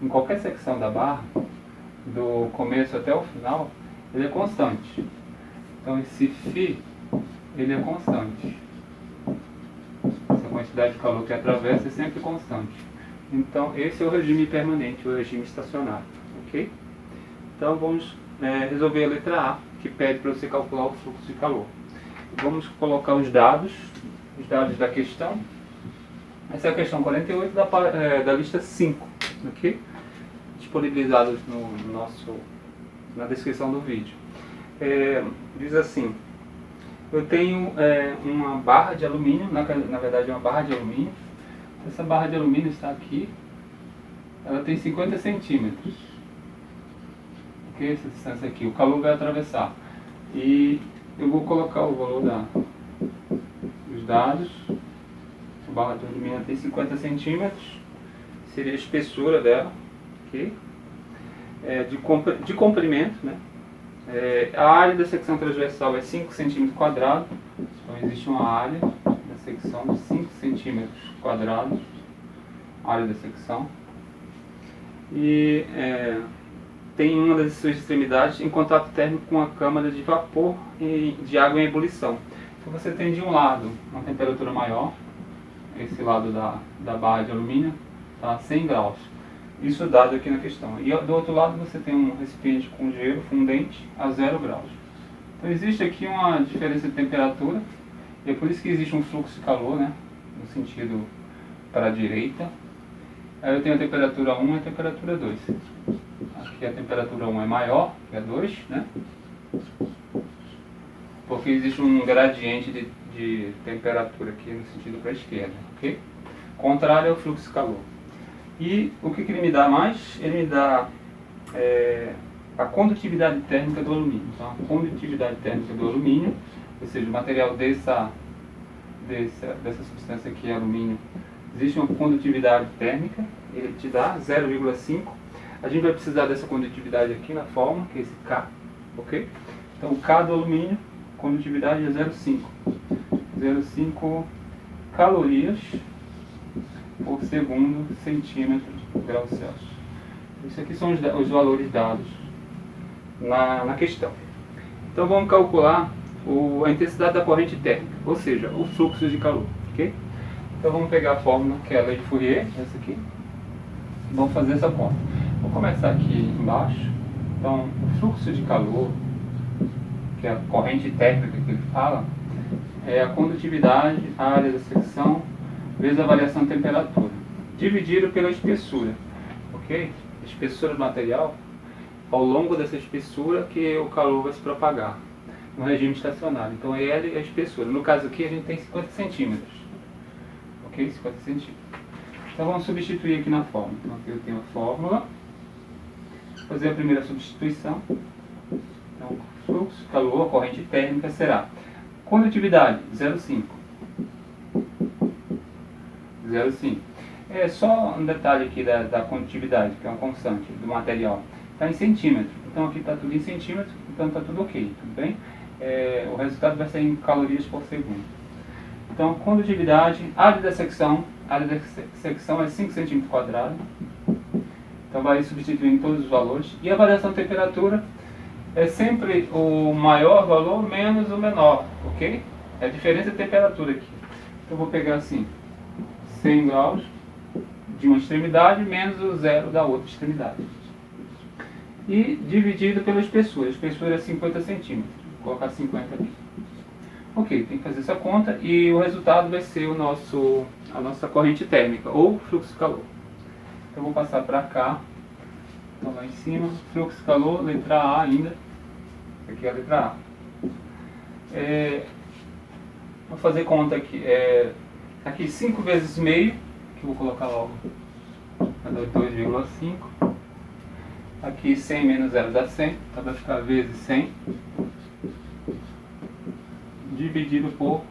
em qualquer secção da barra, do começo até o final, ele é constante. Então esse φ, ele é constante. Essa quantidade de calor que atravessa é sempre constante. Então esse é o regime permanente, o regime estacionário. Ok? Então vamos resolver a letra A, que pede para você calcular o fluxo de calor. Vamos colocar os dados da questão. Essa é a questão 48 da lista 5, ok? Disponibilizados na descrição do vídeo. Diz assim, eu tenho uma barra de alumínio, na verdade é uma barra de alumínio. Essa barra de alumínio está aqui, ela tem 50 centímetros. Ok? Essa distância aqui, o calor vai atravessar. E eu vou colocar o valor dos dados. A barra de alumínio tem 50 centímetros, seria a espessura dela, ok? De comprimento, né? A área da secção transversal é 5 centímetros quadrados, então existe uma área secção de 5 centímetros quadrados, área da secção, e tem uma das suas extremidades em contato térmico com a câmara de vapor de água em ebulição. Então você tem de um lado uma temperatura maior, esse lado da barra de alumínio está a 100 graus, isso dado aqui na questão. E do outro lado você tem um recipiente com gelo fundente a 0 graus. Então existe aqui uma diferença de temperatura, e é por isso que existe um fluxo de calor, né, no sentido para a direita. Aí eu tenho a temperatura 1 e a temperatura 2. Aqui a temperatura 1 é maior que a 2, né? Porque existe um gradiente de temperatura aqui no sentido para a esquerda, ok? Contrário ao fluxo de calor. E o que ele me dá mais? Ele me dá a condutividade térmica do alumínio. Então, a condutividade térmica do alumínio, ou seja, o material dessa substância aqui, alumínio, existe uma condutividade térmica, ele te dá 0,5. A gente vai precisar dessa condutividade aqui na fórmula, que é esse K, ok? Então, o K do alumínio, condutividade é 0,5. 0,5 calorias por segundo centímetro graus Celsius. Isso aqui são os valores dados na questão. Então vamos calcular a intensidade da corrente térmica, ou seja, o fluxo de calor, ok? Então vamos pegar a fórmula, que é a lei de Fourier, essa aqui, e vamos fazer essa conta. Vou começar aqui embaixo. Então, o fluxo de calor, que é a corrente térmica que ele fala, é a condutividade, a área da secção, vezes a variação de temperatura, dividido pela espessura, ok? A espessura do material, ao longo dessa espessura que o calor vai se propagar, no regime estacionário. Então, L é a espessura. No caso aqui, a gente tem 50 centímetros, ok? 50 centímetros. Então, vamos substituir aqui na fórmula. Então, aqui eu tenho a fórmula. Vou fazer a primeira substituição. Então, fluxo, calor, a corrente térmica será condutividade, 0,5. 0,5. É só um detalhe aqui da condutividade, que é uma constante do material. Está em centímetro. Então aqui está tudo em centímetro, então está tudo ok, tudo bem? O resultado vai ser em calorias por segundo. Então, condutividade, área da secção é 5 centímetros quadrados. Então vai substituindo todos os valores. E a variação de temperatura é sempre o maior valor menos o menor, ok? É a diferença de temperatura aqui. Então eu vou pegar assim, 100 graus de uma extremidade menos o zero da outra extremidade. E dividido pela espessura. A espessura é 50 centímetros. Vou colocar 50 aqui. Ok, tem que fazer essa conta e o resultado vai ser a nossa corrente térmica, ou fluxo de calor. Então vou passar para cá. Então lá em cima, fluxo de calor, letra A ainda. Essa aqui é a letra A. Vou fazer conta aqui. Aqui 5 vezes meio, que eu vou colocar logo. Vai dar 2,5. Aqui 100 menos 0 dá 100. Então vai ficar vezes 100. Dividido por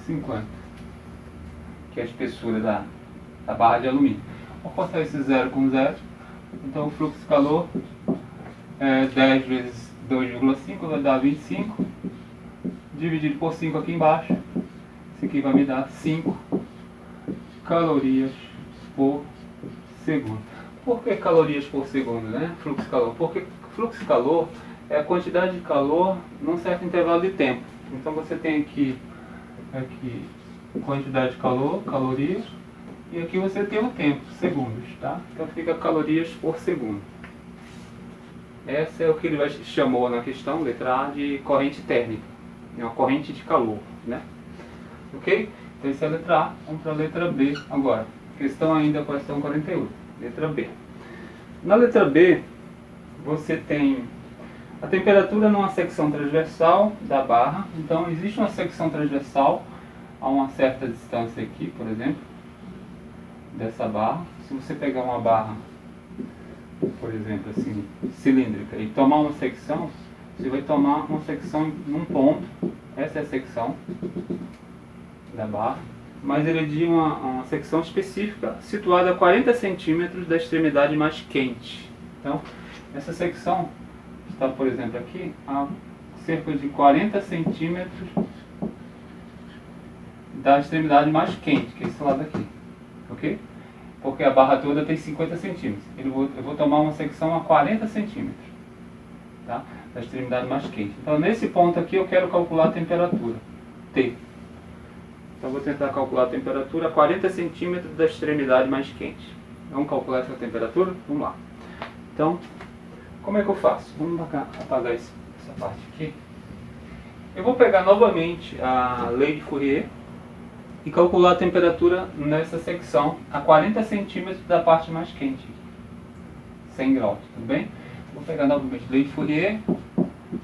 50. Que é a espessura da barra de alumínio. Vou cortar esse 0 com 0. Então o fluxo de calor é 10 vezes 2,5 vai dar 25. Dividido por 5 aqui embaixo. Isso aqui vai me dar 5 calorias por segundo. Por que calorias por segundo, né? Fluxo de calor. Porque fluxo de calor é a quantidade de calor num certo intervalo de tempo. Então você tem aqui quantidade de calor, calorias, e aqui você tem o tempo, segundos, tá? Então fica calorias por segundo. Essa é o que ele chamou na questão, letra A, de corrente térmica. É uma corrente de calor, né? Ok? Então essa é a letra A. Vamos para a letra B agora. Questão ainda, questão 48. Letra B. Na letra B, você tem a temperatura numa secção transversal da barra. Então existe uma secção transversal a uma certa distância aqui, por exemplo, dessa barra. Se você pegar uma barra, por exemplo, assim, cilíndrica, e tomar uma secção, você vai tomar uma secção num ponto. Essa é a secção da barra, mas ele é de uma secção específica situada a 40 centímetros da extremidade mais quente. Então, essa secção está, por exemplo, aqui a cerca de 40 centímetros da extremidade mais quente, que é esse lado aqui, ok? Porque a barra toda tem 50 centímetros. Eu vou tomar uma secção a 40 centímetros, tá? Da extremidade mais quente. Então nesse ponto aqui eu quero calcular a temperatura, T. Então vou tentar calcular a temperatura a 40 centímetros da extremidade mais quente. Vamos calcular essa temperatura? Vamos lá. Então, como é que eu faço? Vamos apagar essa parte aqui. Eu vou pegar novamente a lei de Fourier e calcular a temperatura nessa secção a 40 centímetros da parte mais quente, 100 graus, tudo bem? Vou pegar novamente lei de Fourier,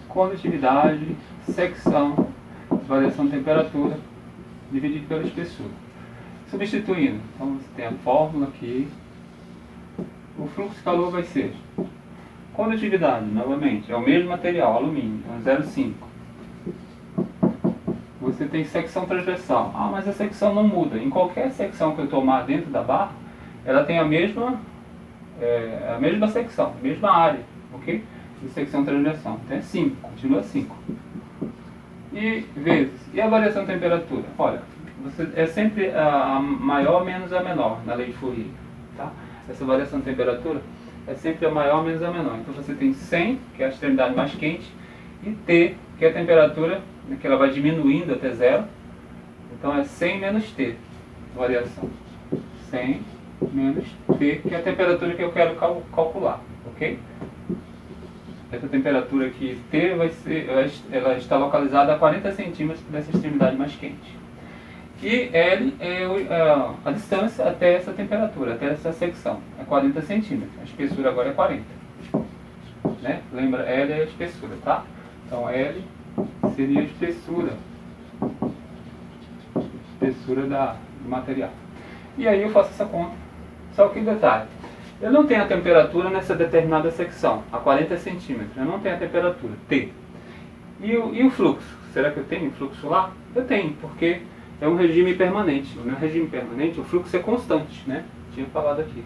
condutividade, secção, variação de temperatura, dividido pela espessura. Substituindo, então você tem a fórmula aqui, o fluxo de calor vai ser condutividade, novamente, é o mesmo material, alumínio, então 0,5. Você tem secção transversal. Ah, mas a secção não muda. Em qualquer secção que eu tomar dentro da barra, ela tem a mesma secção, a mesma área, ok? De secção transversal. Então é 5, continua 5. E vezes. E a variação de temperatura? Olha, é sempre a maior menos a menor na lei de Fourier, tá? Essa variação de temperatura é sempre a maior menos a menor. Então você tem 100, que é a extremidade mais quente, e T, que é a temperatura que ela vai diminuindo até zero. Então é 100 menos T, variação. 100 menos T, que é a temperatura que eu quero calcular, ok? Essa temperatura aqui, T, ela está localizada a 40 centímetros dessa extremidade mais quente. E L é a distância até essa temperatura, até essa secção, é 40 centímetros. A espessura agora é 40. Né? Lembra, L é a espessura, tá? Então L seria a espessura do material. E aí eu faço essa conta. Só que detalhe, eu não tenho a temperatura nessa determinada secção, a 40 centímetros. Eu não tenho a temperatura, T. E o fluxo? Será que eu tenho fluxo lá? Eu tenho, porque é um regime permanente. No meu regime permanente, o fluxo é constante, né? Tinha falado aqui.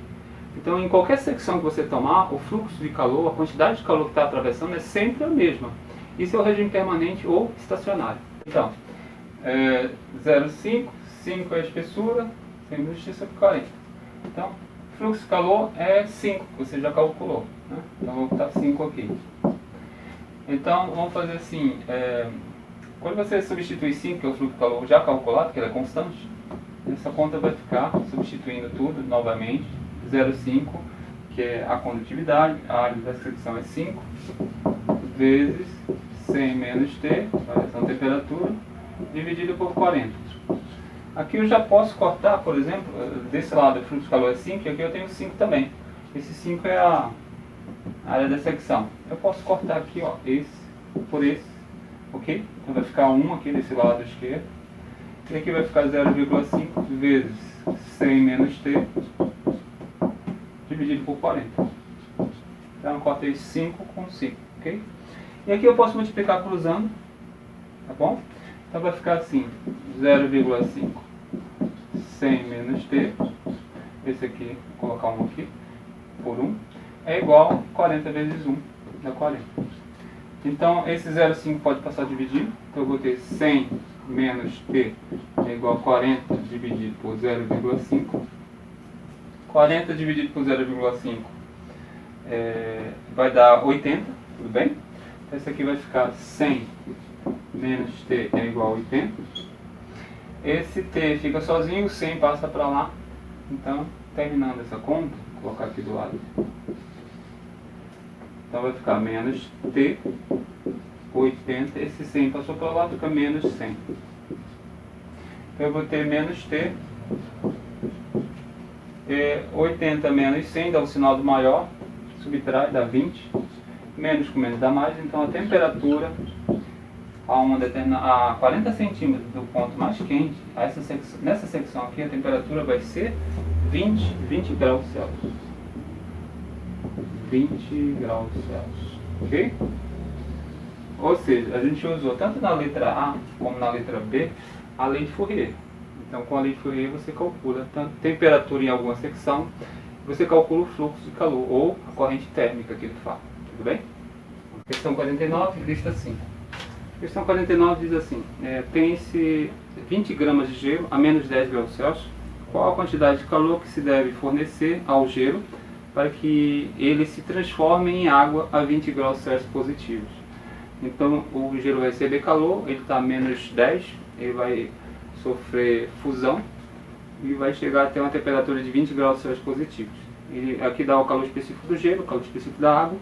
Então, em qualquer secção que você tomar, o fluxo de calor, a quantidade de calor que está atravessando é sempre a mesma. Isso é o regime permanente ou estacionário. Então, 0,5, 5 é a espessura, 100 menos T sobre 40. Então, fluxo de calor é 5, que você já calculou, né? Então, vou botar 5 aqui. Então, vamos fazer assim, quando você substitui 5, que é o fluxo de calor já calculado, que ele é constante, essa conta vai ficar, substituindo tudo novamente, 0,5, que é a condutividade, a área da secção é 5, vezes 100 menos T, variação de temperatura, dividido por 40. Aqui eu já posso cortar, por exemplo, desse lado o fluxo de calor é 5, e aqui eu tenho 5 também. Esse 5 é a área da secção. Eu posso cortar aqui, ó, esse por esse, ok? Então vai ficar 1 aqui desse lado esquerdo. E aqui vai ficar 0,5 vezes 100 menos T, dividido por 40. Então eu cortei 5 com 5, ok? E aqui eu posso multiplicar cruzando, tá bom? Então vai ficar assim, 0,5, 100 menos T, esse aqui, vou colocar 1 aqui, por 1, é igual a 40 vezes 1, dá 40. Então esse 0,5 pode passar dividido, então eu vou ter 100 menos T é igual a 40 dividido por 0,5. 40 dividido por 0,5 vai dar 80, tudo bem? Então esse aqui vai ficar 100 menos T é igual a 80. Esse T fica sozinho, o 100 passa para lá. Então, terminando essa conta, vou colocar aqui do lado. Então vai ficar menos T, 80, esse 100 passou para lá, fica menos 100. Então eu vou ter menos T, 80 menos 100 dá o sinal do maior, subtrai, dá 20, menos com menos dá mais, então a temperatura a 40 centímetros do ponto mais quente, nessa secção aqui a temperatura vai ser 20 graus Celsius. 20 graus Celsius, ok? Ou seja, a gente usou tanto na letra A como na letra B a lei de Fourier. Então com a lei de Fourier você calcula tanto temperatura em alguma secção, você calcula o fluxo de calor ou a corrente térmica que ele fala, tudo bem? Questão 49, lista 5. Questão 49 diz assim, tem-se 20 gramas de gelo a menos 10 graus Celsius. Qual a quantidade de calor que se deve fornecer ao gelo para que ele se transforme em água a 20 graus Celsius positivos? Então o gelo vai receber calor, ele está a menos 10, ele vai sofrer fusão e vai chegar até uma temperatura de 20 graus Celsius positivos. Aqui dá o calor específico do gelo, o calor específico da água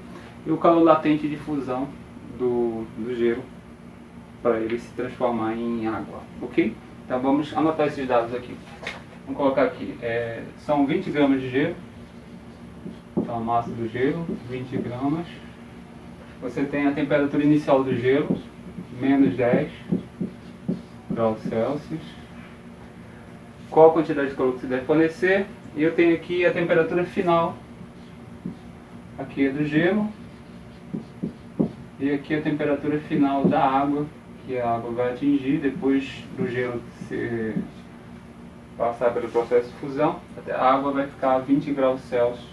e o calor latente de fusão do gelo para ele se transformar em água, ok? Então vamos anotar esses dados aqui. Vamos colocar aqui, são 20 gramas de gelo, então a massa do gelo, 20 gramas. Você tem a temperatura inicial do gelo, menos 10 graus Celsius. Qual a quantidade de calor que você deve fornecer? E eu tenho aqui a temperatura final, aqui é do gelo, e aqui a temperatura final da água, que a água vai atingir depois do gelo passar pelo processo de fusão, a água vai ficar a 20 graus Celsius,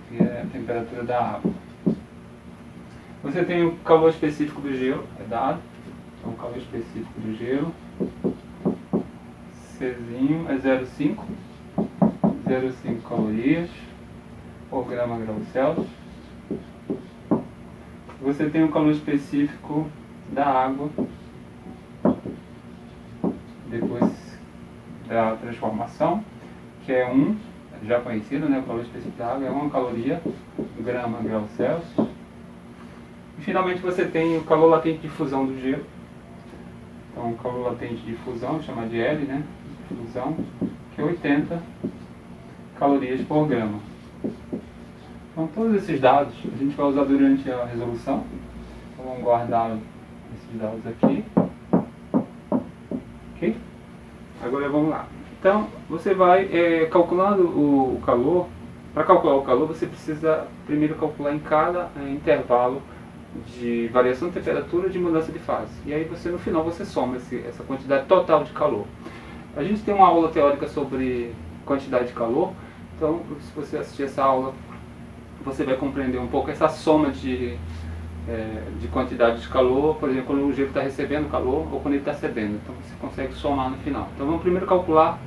que é a temperatura da água. Você tem o calor específico do gelo, é dado, então o calor específico do gelo, Czinho é 0,5 calorias por grama grau Celsius. Você tem o calor específico da água depois da transformação, que é já conhecido, né? O calor específico da água é 1 caloria grama grau Celsius. E finalmente você tem o calor latente de fusão do gelo. Então o calor latente de fusão, chama de L, né? Fusão, que é 80 calorias por grama. Então todos esses dados a gente vai usar durante a resolução. Então vamos guardar esses dados aqui. Ok? Agora vamos lá. Então você vai calculando o calor. Para calcular o calor você precisa primeiro calcular em cada intervalo de variação de temperatura e de mudança de fase. E aí você no final você soma essa quantidade total de calor. A gente tem uma aula teórica sobre quantidade de calor. Então se você assistir essa aula você vai compreender um pouco essa soma de quantidade de calor, por exemplo, quando o gelo está recebendo calor ou quando ele está cedendo. Então você consegue somar no final. Então vamos primeiro calcular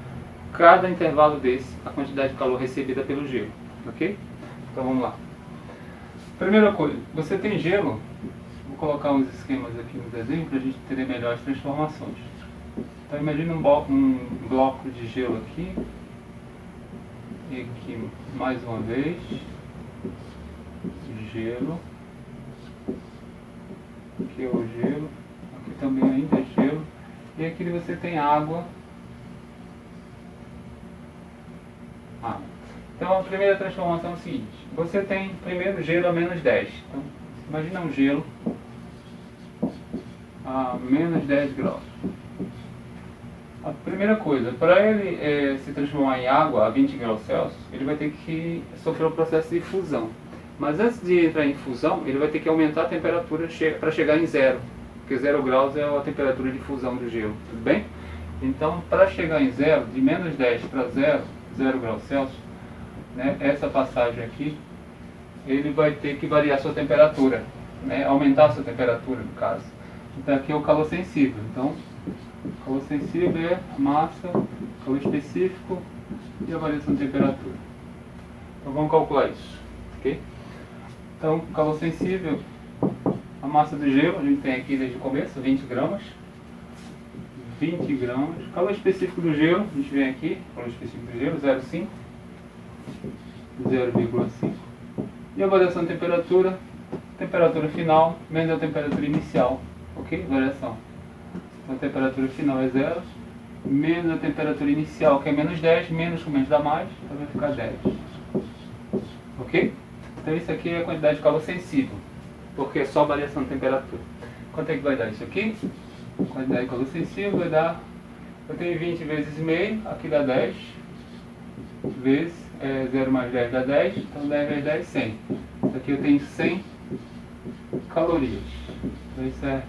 cada intervalo desse, a quantidade de calor recebida pelo gelo, ok? Então vamos lá. Primeira coisa, você tem gelo, vou colocar uns esquemas aqui no desenho para a gente entender melhor as transformações. Então imagine um bloco de gelo aqui, e aqui mais uma vez, gelo, aqui é o gelo, aqui também ainda é gelo, e aqui você tem água. Então a primeira transformação é o seguinte, você tem primeiro gelo a menos 10, então imagina um gelo a menos 10 graus. A primeira coisa, para ele se transformar em água a 20 graus Celsius, ele vai ter que sofrer o processo de fusão. Mas antes de entrar em fusão, ele vai ter que aumentar a temperatura para chegar em zero, porque 0 graus é a temperatura de fusão do gelo, tudo bem? Então, para chegar em zero, de menos 10 para 0 graus Celsius, né, essa passagem aqui, ele vai ter que variar sua temperatura, né, aumentar a sua temperatura no caso. Então aqui é o calor sensível. Então, o calor sensível é a massa, calor específico e a variação de temperatura. Então vamos calcular isso, ok? Então, calor sensível, a massa do gelo, a gente tem aqui desde o começo, 20 gramas. 20 gramas. Calor específico do gelo, a gente vem aqui, calor específico do gelo, 0,5. 0,5. E a variação de temperatura, temperatura final menos a temperatura inicial, ok? Variação. Então a temperatura final é 0, menos a temperatura inicial, que é menos 10, menos com menos dá mais, então vai ficar 10. Ok? Então isso aqui é a quantidade de calor sensível, porque é só variação de temperatura. Quanto é que vai dar isso aqui? A quantidade de calor sensível vai dar, eu tenho 20 vezes meio, aqui dá 10, vezes 0 mais 10 dá 10, então 10 vezes 10, 100. Isso aqui eu tenho 100 calorias. Então isso é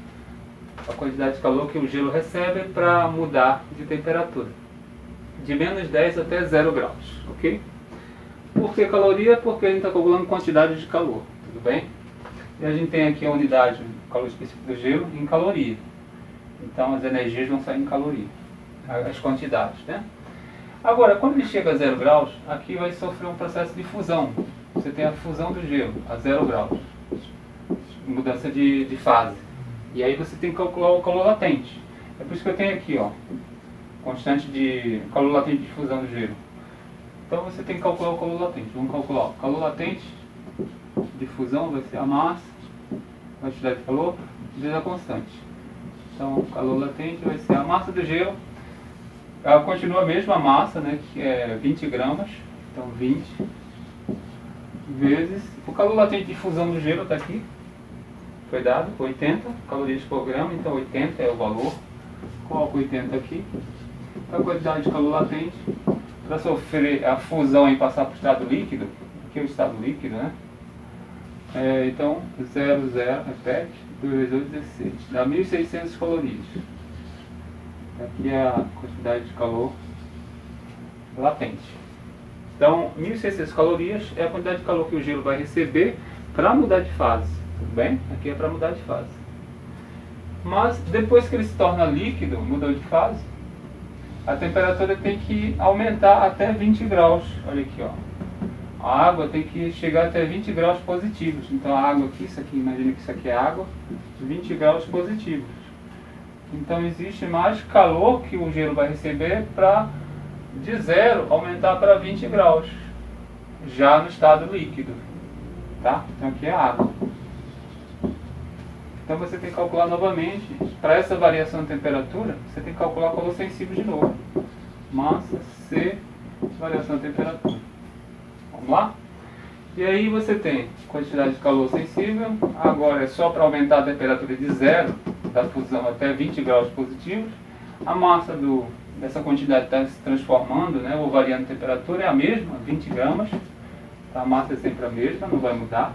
a quantidade de calor que o gelo recebe para mudar de temperatura. De menos 10 até 0 graus, ok? Por que caloria? Porque a gente está calculando quantidade de calor, tudo bem? E a gente tem aqui a unidade calor específico do gelo, em caloria. Então as energias vão sair em caloria, as quantidades, né? Agora, quando ele chega a 0 graus, aqui vai sofrer um processo de fusão. Você tem a fusão do gelo a 0 graus, mudança de fase. E aí você tem que calcular o calor latente. É por isso que eu tenho aqui, ó, constante de calor latente de fusão do gelo. Então você tem que calcular o calor latente. Vamos calcular. O calor latente de fusão vai ser a massa, a quantidade de calor, vezes a constante. Então o calor latente vai ser a massa do gelo. Ela continua a mesma massa, né, que é 20 gramas. Então 20 vezes o calor latente de fusão do gelo está aqui. Foi dado 80 calorias por grama, então 80 é o valor. Coloco 80 aqui. A quantidade de calor latente para sofrer a fusão e passar para o estado líquido, aqui é o estado líquido, né? Então 0, 0, repete, 2 vezes 8, 16, dá 1.600 calorias. Aqui é a quantidade de calor latente. Então 1.600 calorias é a quantidade de calor que o gelo vai receber para mudar de fase. Tudo bem? Aqui é para mudar de fase. Mas depois que ele se torna líquido, mudou de fase, a temperatura tem que aumentar até 20 graus. Olha aqui, ó. A água tem que chegar até 20 graus positivos. Então a água aqui, isso aqui, imagina que isso aqui é água, 20 graus positivos. Então existe mais calor que o gelo vai receber para de 0 aumentar para 20 graus, já no estado líquido. Tá? Então aqui é água. Então você tem que calcular novamente, para essa variação de temperatura, você tem que calcular o calor sensível de novo. Massa, C, variação de temperatura. Vamos lá? E aí você tem quantidade de calor sensível, agora é só para aumentar a temperatura de 0, da fusão até 20 graus positivos. A massa dessa quantidade está se transformando, né, ou variando a temperatura, é a mesma, 20 gramas. A massa é sempre a mesma, não vai mudar.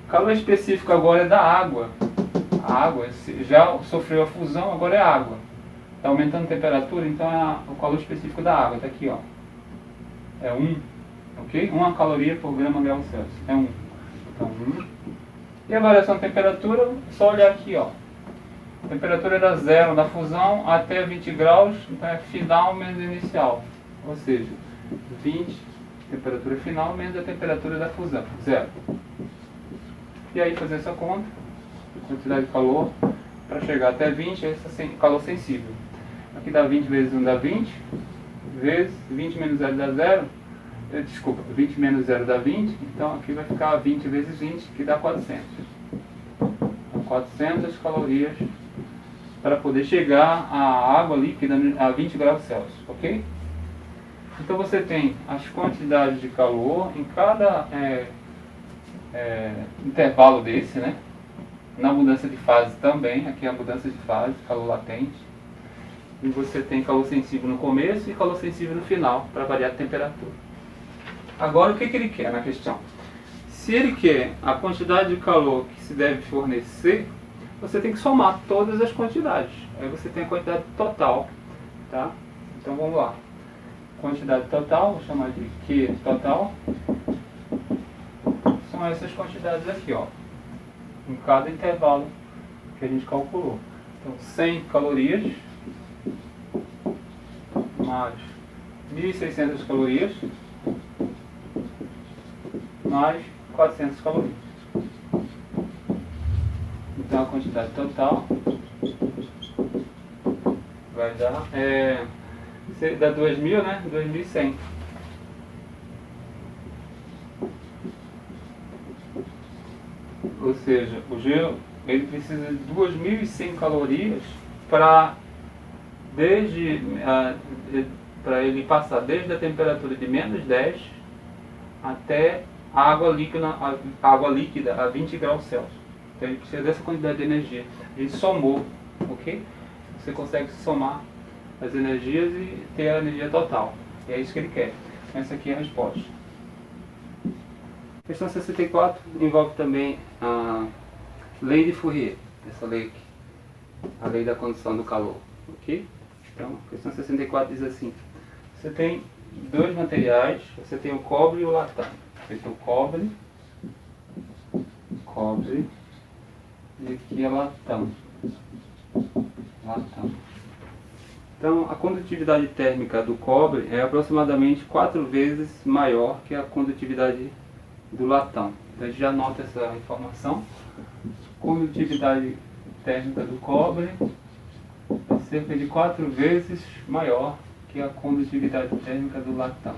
O calor específico agora é da água. A água já sofreu a fusão, agora é água. Está aumentando a temperatura, então é o calor específico da água. Está aqui, ó. É 1, ok? 1 caloria por grama grau Celsius. É 1. Então 1. E a variação de temperatura, é só olhar aqui, ó. A temperatura era 0 na fusão até 20 graus, então é final menos inicial. Ou seja, 20, temperatura final menos a temperatura da fusão, 0. E aí fazer essa conta, quantidade de calor, para chegar até 20, esse é calor sensível. Aqui dá 20 vezes 1 dá 20, vezes 20 menos 0 dá 0, desculpa, 20 menos 0 dá 20, então aqui vai ficar 20 vezes 20, que dá 400. Então 400 calorias para poder chegar a água líquida a 20 graus Celsius, ok? Então você tem as quantidades de calor em cada intervalo desse, né? Na mudança de fase também, aqui é a mudança de fase, calor latente. E você tem calor sensível no começo e calor sensível no final, para variar a temperatura. Agora o que ele quer na questão? Se ele quer a quantidade de calor que se deve fornecer, você tem que somar todas as quantidades. Aí você tem a quantidade total, tá? Então vamos lá. Quantidade total, vou chamar de Q total. São essas quantidades aqui, ó. Em cada intervalo que a gente calculou. Então 100 calorias mais 1.600 calorias mais 400 calorias. Então a quantidade total vai dar dá 2.000, né? 2.100. Ou seja, o gelo ele precisa de 2.100 calorias para ele passar desde a temperatura de menos 10 até a água líquida a 20 graus Celsius. Então ele precisa dessa quantidade de energia. Ele somou, ok? Você consegue somar as energias e ter a energia total. E é isso que ele quer. Essa aqui é a resposta. Questão 64 envolve também a lei de Fourier, essa lei aqui, a lei da condução do calor, ok? Então, a questão 64 diz assim: você tem dois materiais, você tem o cobre e o latão. Você tem o cobre E aqui é latão. Latão. Então, a condutividade térmica do cobre é aproximadamente 4 vezes maior que a condutividade do latão. Então, a gente já anota essa informação. Condutividade térmica do cobre é cerca de 4 vezes maior que a condutividade térmica do latão.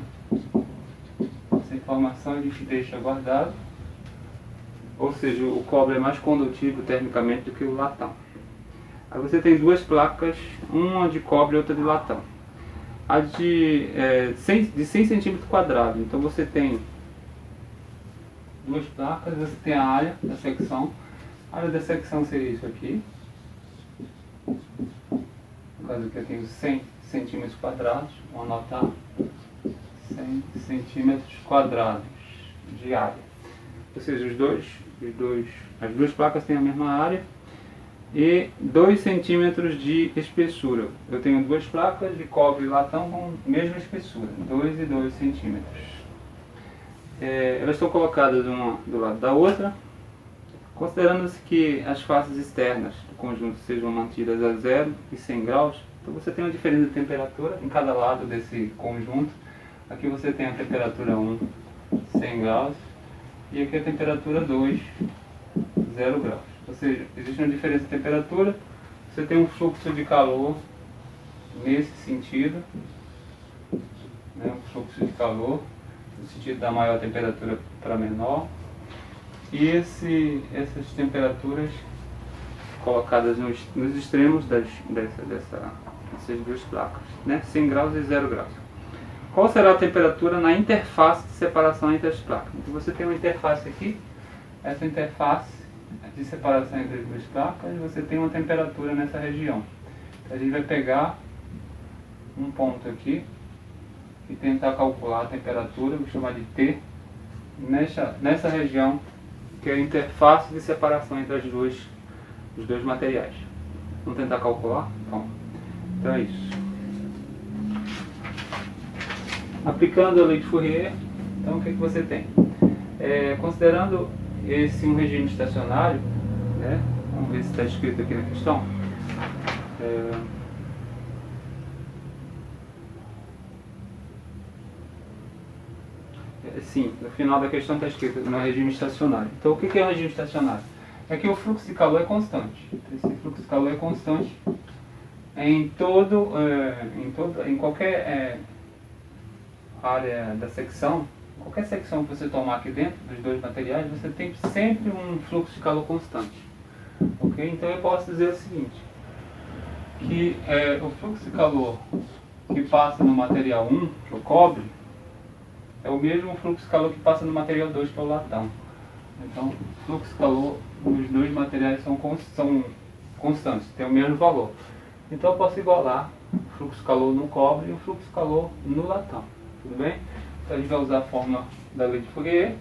Essa informação a gente deixa guardada. Ou seja, o cobre é mais condutivo termicamente do que o latão. Aí você tem duas placas, uma de cobre e outra de latão. A de 100 centímetros quadrados. Então você tem duas placas, você tem a área da secção. A área da secção seria isso aqui. No caso aqui eu tenho 100 centímetros quadrados. Vou anotar 100 centímetros quadrados de área. Ou seja, as duas placas têm a mesma área. E 2 centímetros de espessura. Eu tenho duas placas de cobre e latão com a mesma espessura, 2 e 2 centímetros. Elas estão colocadas uma do lado da outra, considerando-se que as faces externas do conjunto sejam mantidas a 0 e 100 graus. Então você tem uma diferença de temperatura em cada lado desse conjunto. Aqui você tem a temperatura 1, 100 graus, e aqui a temperatura 2, 0 graus. Ou seja, existe uma diferença de temperatura, você tem um fluxo de calor nesse sentido, né, um fluxo de calor, no sentido da maior temperatura para menor, e essas temperaturas colocadas nos extremos dessas duas placas, né, 100 graus e 0 graus. Qual será a temperatura na interface de separação entre as placas? Então você tem uma interface aqui, essa interface de separação entre as duas placas, você tem uma temperatura nessa região. Então, a gente vai pegar um ponto aqui e tentar calcular a temperatura, vou chamar de T, nessa região que é a interface de separação entre os dois materiais. Vamos tentar calcular? Então é isso. Aplicando a lei de Fourier, então o que você tem? Considerando esse um regime estacionário, né? Vamos ver se está escrito aqui na questão. Sim, no final da questão está escrito no regime estacionário. Então o que é o regime estacionário? É que o fluxo de calor é constante. Esse fluxo de calor é constante em qualquer área da secção. Qualquer secção que você tomar aqui dentro dos dois materiais, você tem sempre um fluxo de calor constante. Ok? Então eu posso dizer o seguinte, que o fluxo de calor que passa no material 1, que é o cobre, é o mesmo fluxo de calor que passa no material 2, que é o latão. Então o fluxo de calor nos dois materiais são constantes, tem o mesmo valor. Então eu posso igualar o fluxo de calor no cobre e o fluxo de calor no latão. Tudo bem? Então a gente vai usar a fórmula da lei de Fourier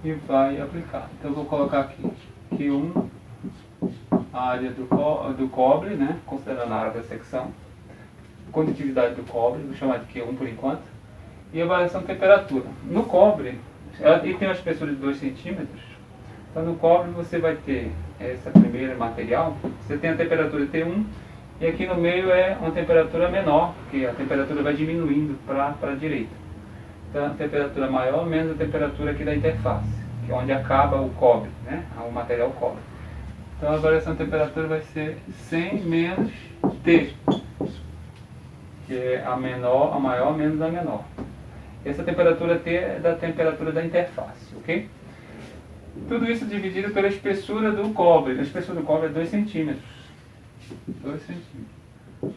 e vai aplicar. Então eu vou colocar aqui Q1, a área do cobre, né, considerando a área da secção, condutividade do cobre, vou chamar de Q1 por enquanto, e a variação de temperatura. No cobre, ele tem uma espessura de 2 centímetros, então no cobre você vai ter essa primeira material, você tem a temperatura T1, e aqui no meio é uma temperatura menor, porque a temperatura vai diminuindo para a direita. Então a temperatura maior menos a temperatura aqui da interface, que é onde acaba o cobre, né? O material cobre. Então a variação de temperatura vai ser 100 menos T, que é a maior menos a menor. Essa temperatura T é da temperatura da interface, ok? Tudo isso dividido pela espessura do cobre. A espessura do cobre é 2 centímetros. 2 centímetros.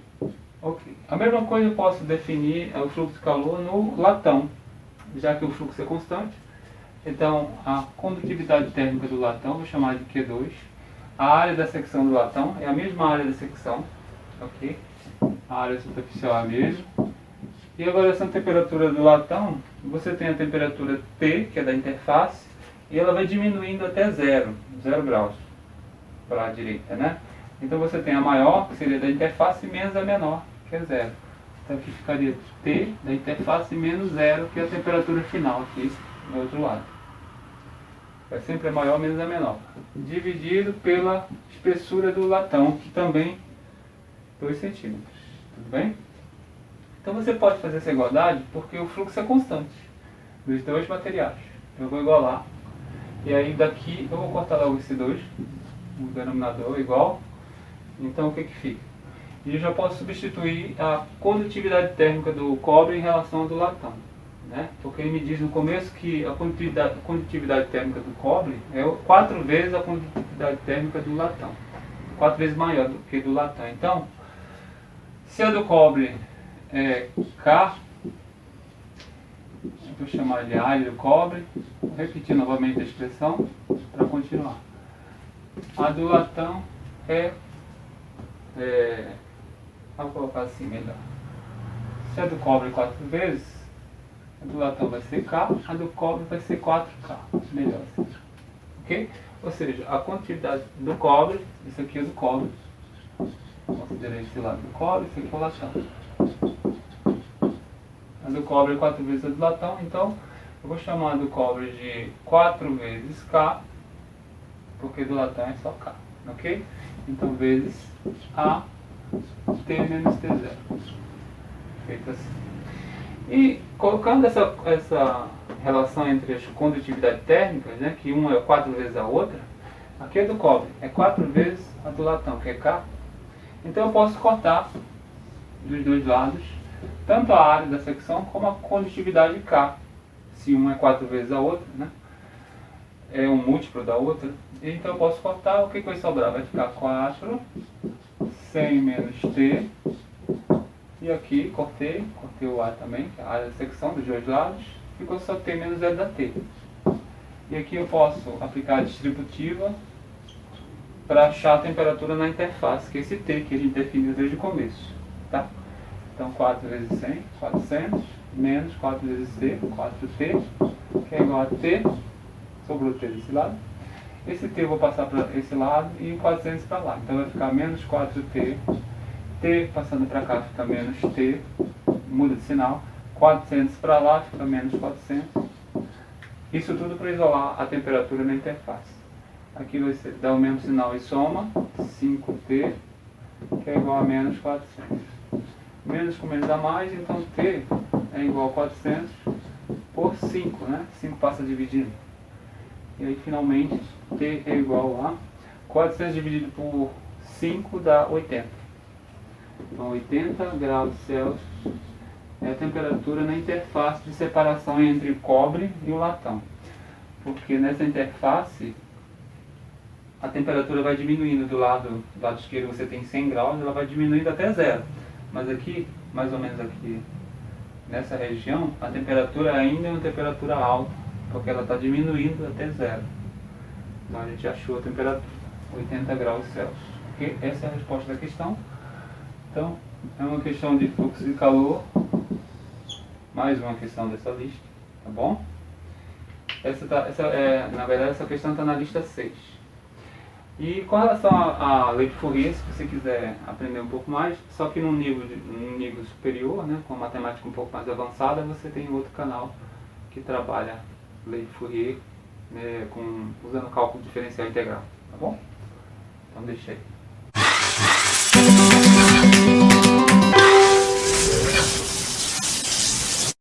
Ok. A mesma coisa eu posso definir o fluxo de calor no latão, já que o fluxo é constante. Então, a condutividade térmica do latão, vou chamar de Q2. A área da secção do latão é a mesma área da secção, ok? A área superficial é a mesma. E a variação de temperatura do latão, você tem a temperatura T, que é da interface, e ela vai diminuindo até 0 graus para a direita, né? Então você tem a maior, que seria da interface, menos a menor, que é 0. Então aqui ficaria T da interface menos 0, que é a temperatura final aqui do outro lado. é sempre maior menos é menor, dividido pela espessura do latão, que também 2 centímetros, tudo bem? Então você pode fazer essa igualdade porque o fluxo é constante dos dois materiais. Eu vou igualar, e aí daqui eu vou cortar logo esse 2, o denominador igual, então o que que fica? E eu já posso substituir a condutividade térmica do cobre em relação ao do latão, né? Porque ele me diz no começo que a condutividade térmica do cobre é 4 vezes a condutividade térmica do latão, 4 vezes maior do que do latão. Então, se a do cobre é K, eu vou chamar de A do cobre, vou repetir novamente a expressão para continuar. A do latão vou colocar assim melhor. Se a do cobre 4 vezes, a do latão vai ser K, a do cobre vai ser 4K, melhor assim. Ok? Ou seja, a condutividade do cobre, isso aqui é do cobre, considerei esse lado do cobre, esse aqui é o latão. A do cobre é 4 vezes a do latão, então eu vou chamar a do cobre de 4 vezes K, porque do latão é só K, ok? Então vezes A T menos T0. Feito assim. E colocando essa relação entre as condutividades térmicas, né, que uma é 4 vezes a outra, aqui é do cobre, é 4 vezes a do latão, que é K. Então eu posso cortar dos dois lados, tanto a área da secção como a condutividade K. Se uma é 4 vezes a outra, né, é um múltiplo da outra, então eu posso cortar, o que vai sobrar? Vai ficar 4, 100 menos T, e aqui cortei o A também, que é a área da secção dos dois lados, ficou só T menos L da T. E aqui eu posso aplicar a distributiva para achar a temperatura na interface, que é esse T que a gente definiu desde o começo. Tá? Então 4 vezes 100, 400, menos 4 vezes T, 4T, que é igual a T, sobrou T desse lado. Esse T eu vou passar para esse lado e o 400 para lá. Então vai ficar menos 4T, T passando para cá fica menos T, muda de sinal, 400 para lá fica menos 400. Isso tudo para isolar a temperatura na interface. Aqui vai ser, dá o mesmo sinal e soma, 5T, que é igual a menos 400. Menos com menos dá mais, então T é igual a 400 por 5, né? 5 passa dividindo. E aí finalmente T é igual a 400 dividido por 5 dá 80. Então 80 graus Celsius é a temperatura na interface de separação entre o cobre e o latão. Porque nessa interface a temperatura vai diminuindo do lado esquerdo, você tem 100 graus, ela vai diminuindo até zero. Mas aqui, mais ou menos aqui, nessa região, a temperatura ainda é uma temperatura alta, porque ela está diminuindo até zero. Então a gente achou a temperatura, 80 graus Celsius. Okay? Essa é a resposta da questão. Então, é uma questão de fluxo de calor, mais uma questão dessa lista, tá bom? Na verdade, essa questão está na lista 6. E com relação à lei de Fourier, se você quiser aprender um pouco mais, só que num nível superior, né, com a matemática um pouco mais avançada, você tem outro canal que trabalha lei de Fourier, né, usando cálculo diferencial integral, tá bom? Então deixa aí.